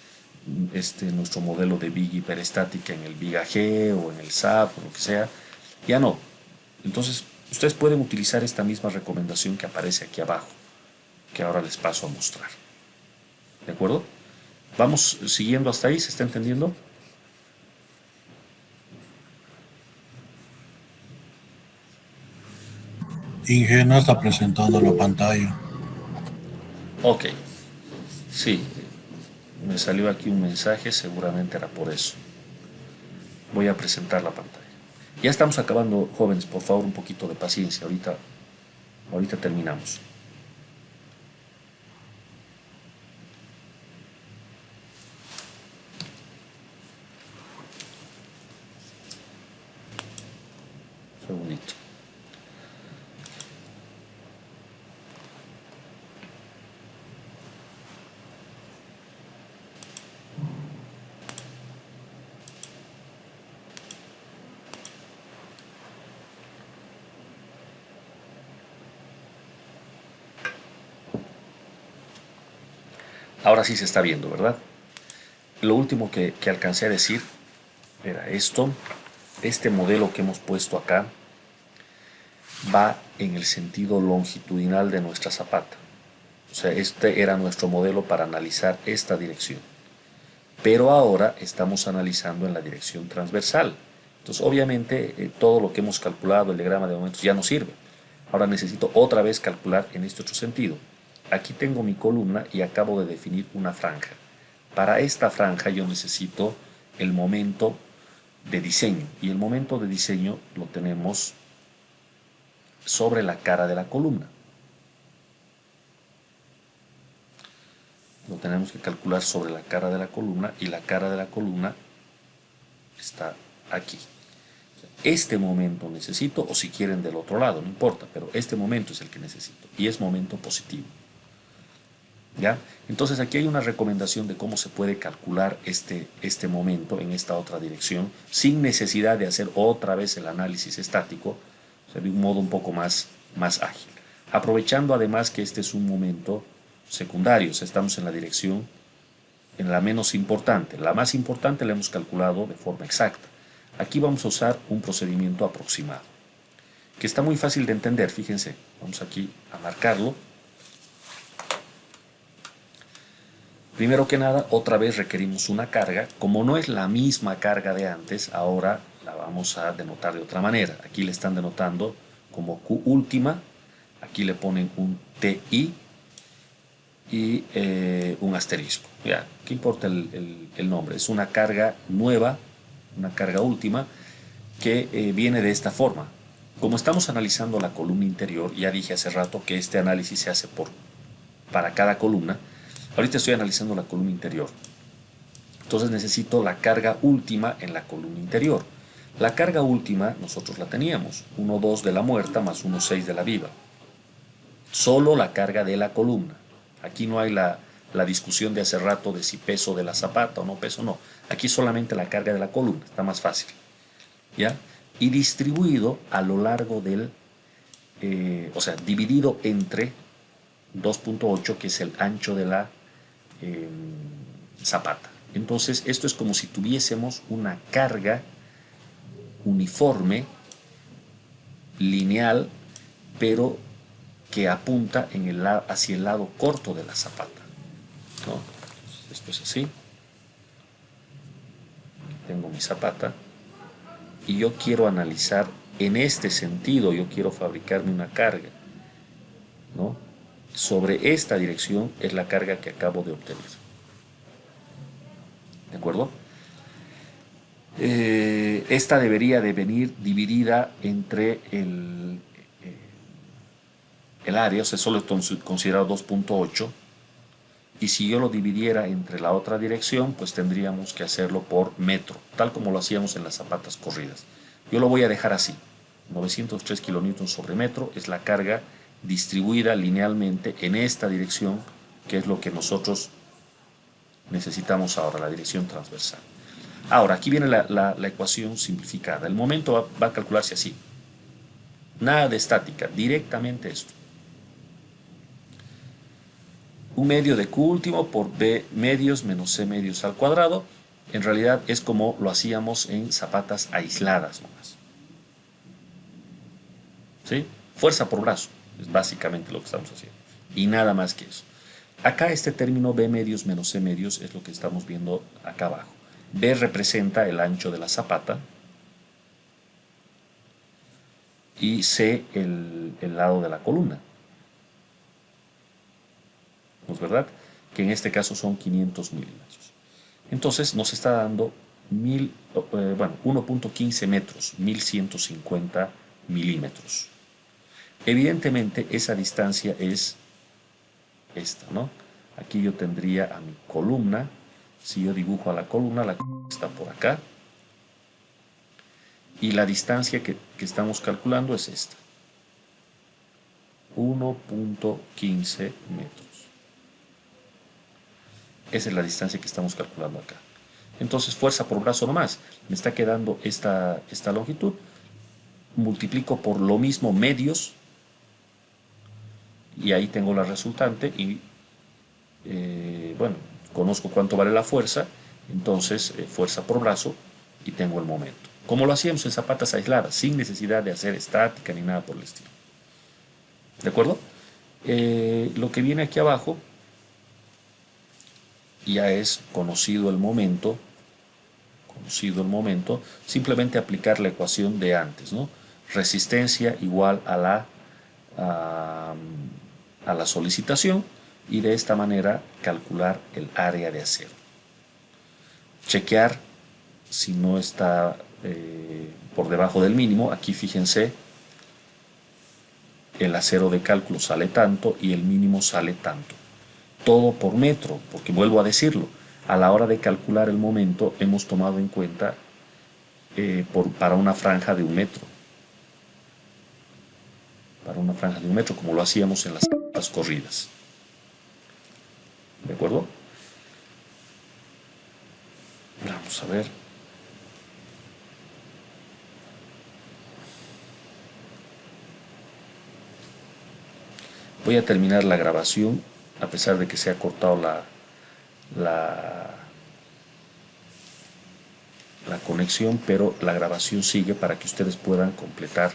nuestro modelo de Big hiperestática en el Big AG o en el SAP o lo que sea. Ya no. Entonces ustedes pueden utilizar esta misma recomendación que aparece aquí abajo, que ahora les paso a mostrar. ¿De acuerdo? Vamos siguiendo hasta ahí, ¿se está entendiendo? Inge no está presentando la pantalla. Ok. Sí, me salió aquí un mensaje, seguramente era por eso. Voy a presentar la pantalla. Ya estamos acabando, jóvenes, por favor, un poquito de paciencia. Ahorita terminamos. Un segundito. Ahora sí se está viendo, ¿verdad? Lo último que alcancé a decir era esto. Este modelo que hemos puesto acá va en el sentido longitudinal de nuestra zapata. O sea, este era nuestro modelo para analizar esta dirección. Pero ahora estamos analizando en la dirección transversal. Entonces, obviamente, todo lo que hemos calculado, el diagrama de momentos, ya no sirve. Ahora necesito otra vez calcular en este otro sentido. Aquí tengo mi columna y acabo de definir una franja. Para esta franja yo necesito el momento de diseño. Y el momento de diseño lo tenemos sobre la cara de la columna. Lo tenemos que calcular sobre la cara de la columna y la cara de la columna está aquí. Este momento necesito, o si quieren del otro lado, no importa, pero este momento es el que necesito y es momento positivo. ¿Ya? Entonces aquí hay una recomendación de cómo se puede calcular este momento en esta otra dirección sin necesidad de hacer otra vez el análisis estático, o sea, de un modo un poco más ágil. Aprovechando además que este es un momento secundario, o sea, estamos en la dirección, en la menos importante. La más importante la hemos calculado de forma exacta. Aquí vamos a usar un procedimiento aproximado, que está muy fácil de entender, fíjense. Vamos aquí a marcarlo. Primero que nada, otra vez requerimos una carga. Como no es la misma carga de antes, ahora la vamos a denotar de otra manera. Aquí le están denotando como Q última. Aquí le ponen un TI y un asterisco. Ya, ¿qué importa el nombre? Es una carga nueva, una carga última, que viene de esta forma. Como estamos analizando la columna interior, ya dije hace rato que este análisis se hace para cada columna. Ahorita estoy analizando la columna interior. Entonces necesito la carga última en la columna interior. La carga última nosotros la teníamos, 1,2 de la muerta más 1,6 de la viva. Solo la carga de la columna. Aquí no hay la discusión de hace rato de si peso de la zapata o no peso, no. Aquí solamente la carga de la columna, está más fácil. ¿Ya? Y distribuido a lo largo del, o sea, dividido entre 2,8, que es el ancho de la zapata. Entonces, esto es como si tuviésemos una carga uniforme, lineal, pero que apunta hacia el lado corto de la zapata, ¿no? Esto es así. Tengo mi zapata y yo quiero analizar en este sentido, yo quiero fabricarme una carga, ¿no? Sobre esta dirección es la carga que acabo de obtener. ¿De acuerdo? Esta debería de venir dividida entre el área, o sea, solo estoy considerado 2,8, y si yo lo dividiera entre la otra dirección, pues tendríamos que hacerlo por metro, tal como lo hacíamos en las zapatas corridas. Yo lo voy a dejar así, 903 kilonewtons sobre metro es la carga distribuida linealmente en esta dirección, que es lo que nosotros necesitamos ahora, la dirección transversal. Ahora, aquí viene la ecuación simplificada. El momento va a calcularse así. Nada de estática, directamente esto. Un medio de Q último por B medios menos C medios al cuadrado. En realidad es como lo hacíamos en zapatas aisladas nomás. ¿Sí? Fuerza por brazo, es básicamente lo que estamos haciendo. Y nada más que eso. Acá este término B medios menos C medios es lo que estamos viendo acá abajo. B representa el ancho de la zapata y C el lado de la columna. ¿No es verdad? Que en este caso son 500 milímetros. Entonces nos está dando 1,15 metros, 1,150 milímetros. Evidentemente esa distancia es esta, ¿no? Aquí yo tendría a mi columna. Si yo dibujo a la columna está por acá. Y la distancia que estamos calculando es esta. 1,15 metros. Esa es la distancia que estamos calculando acá. Entonces, fuerza por brazo nomás. Me está quedando esta longitud. Multiplico por lo mismo medios. Y ahí tengo la resultante. Y, bueno, conozco cuánto vale la fuerza. Entonces, fuerza por brazo. Y tengo el momento. Como lo hacíamos en zapatas aisladas, sin necesidad de hacer estática ni nada por el estilo. ¿De acuerdo? Lo que viene aquí abajo ya es conocido el momento, simplemente aplicar la ecuación de antes, ¿no? Resistencia igual a la solicitación, y de esta manera calcular el área de acero. Chequear si no está por debajo del mínimo. Aquí fíjense, el acero de cálculo sale tanto y el mínimo sale tanto. Todo por metro, porque vuelvo a decirlo, a la hora de calcular el momento hemos tomado en cuenta para una franja de 1 metro. Para una franja de 1 metro, como lo hacíamos en las corridas. ¿De acuerdo? Vamos a ver. Voy a terminar la grabación, a pesar de que se ha cortado la conexión, pero la grabación sigue para que ustedes puedan completar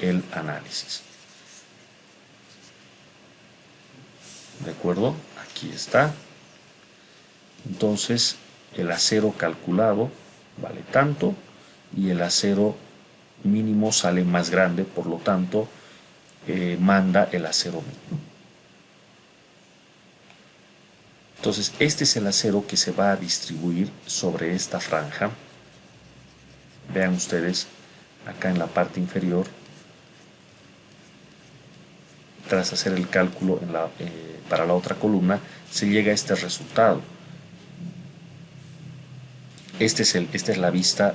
el análisis. ¿De acuerdo? Aquí está. Entonces el acero calculado vale tanto y el acero mínimo sale más grande, por lo tanto manda el acero mínimo. Entonces este es el acero que se va a distribuir sobre esta franja. Vean ustedes acá en la parte inferior, tras hacer el cálculo para la otra columna, se llega a este resultado. Esta es la vista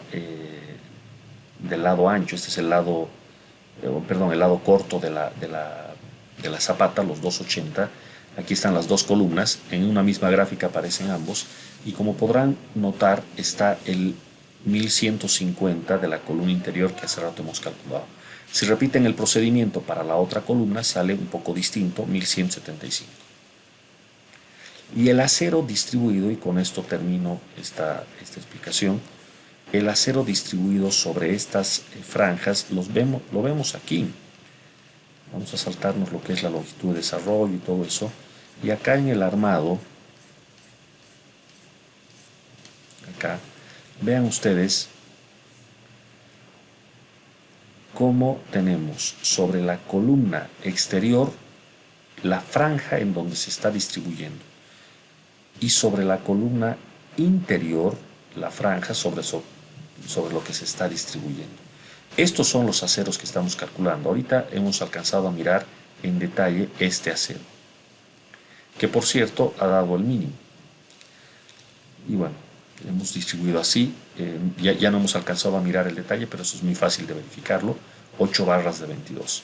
del lado ancho, este es el lado, el lado corto de la zapata, los 280. Aquí están las dos columnas, en una misma gráfica aparecen ambos, y como podrán notar está el 1150 de la columna interior que hace rato hemos calculado. Si repiten el procedimiento para la otra columna sale un poco distinto, 1175. Y el acero distribuido, y con esto termino esta explicación, el acero distribuido sobre estas franjas lo vemos aquí. Vamos a saltarnos lo que es la longitud de desarrollo y todo eso. Y acá en el armado, acá, vean ustedes cómo tenemos sobre la columna exterior la franja en donde se está distribuyendo y sobre la columna interior la franja sobre lo que se está distribuyendo. Estos son los aceros que estamos calculando. Ahorita hemos alcanzado a mirar en detalle este acero, que por cierto ha dado el mínimo. Y bueno, hemos distribuido así, ya no hemos alcanzado a mirar el detalle, pero eso es muy fácil de verificarlo, 8 barras de 22.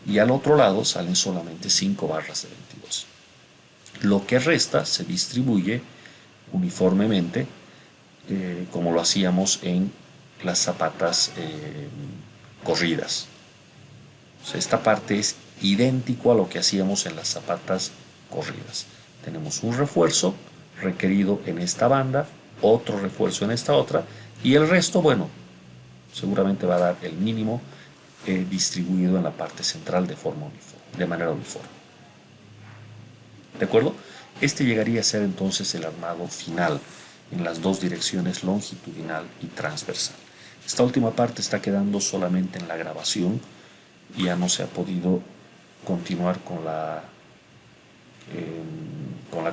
Y al otro lado salen solamente 5 barras de 22. Lo que resta se distribuye uniformemente, como lo hacíamos en las zapatas corridas. O sea, esta parte es idéntico a lo que hacíamos en las zapatas corridas. Tenemos un refuerzo requerido en esta banda, otro refuerzo en esta otra, y el resto, bueno, seguramente va a dar el mínimo distribuido en la parte central de manera uniforme. ¿De acuerdo? Este llegaría a ser entonces el armado final en las dos direcciones longitudinal y transversal. Esta última parte está quedando solamente en la grabación y ya no se ha podido continuar con la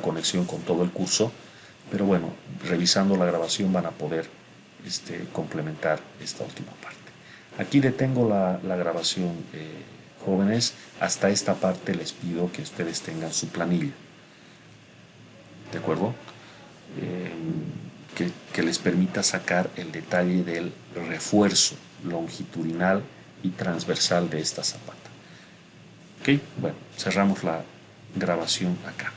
conexión con todo el curso, pero bueno, revisando la grabación van a poder complementar esta última parte. Aquí detengo la grabación, jóvenes. Hasta esta parte les pido que ustedes tengan su planilla, ¿de acuerdo? Que les permita sacar el detalle del refuerzo longitudinal y transversal de esta zapata. Ok, bueno, cerramos la grabación acá.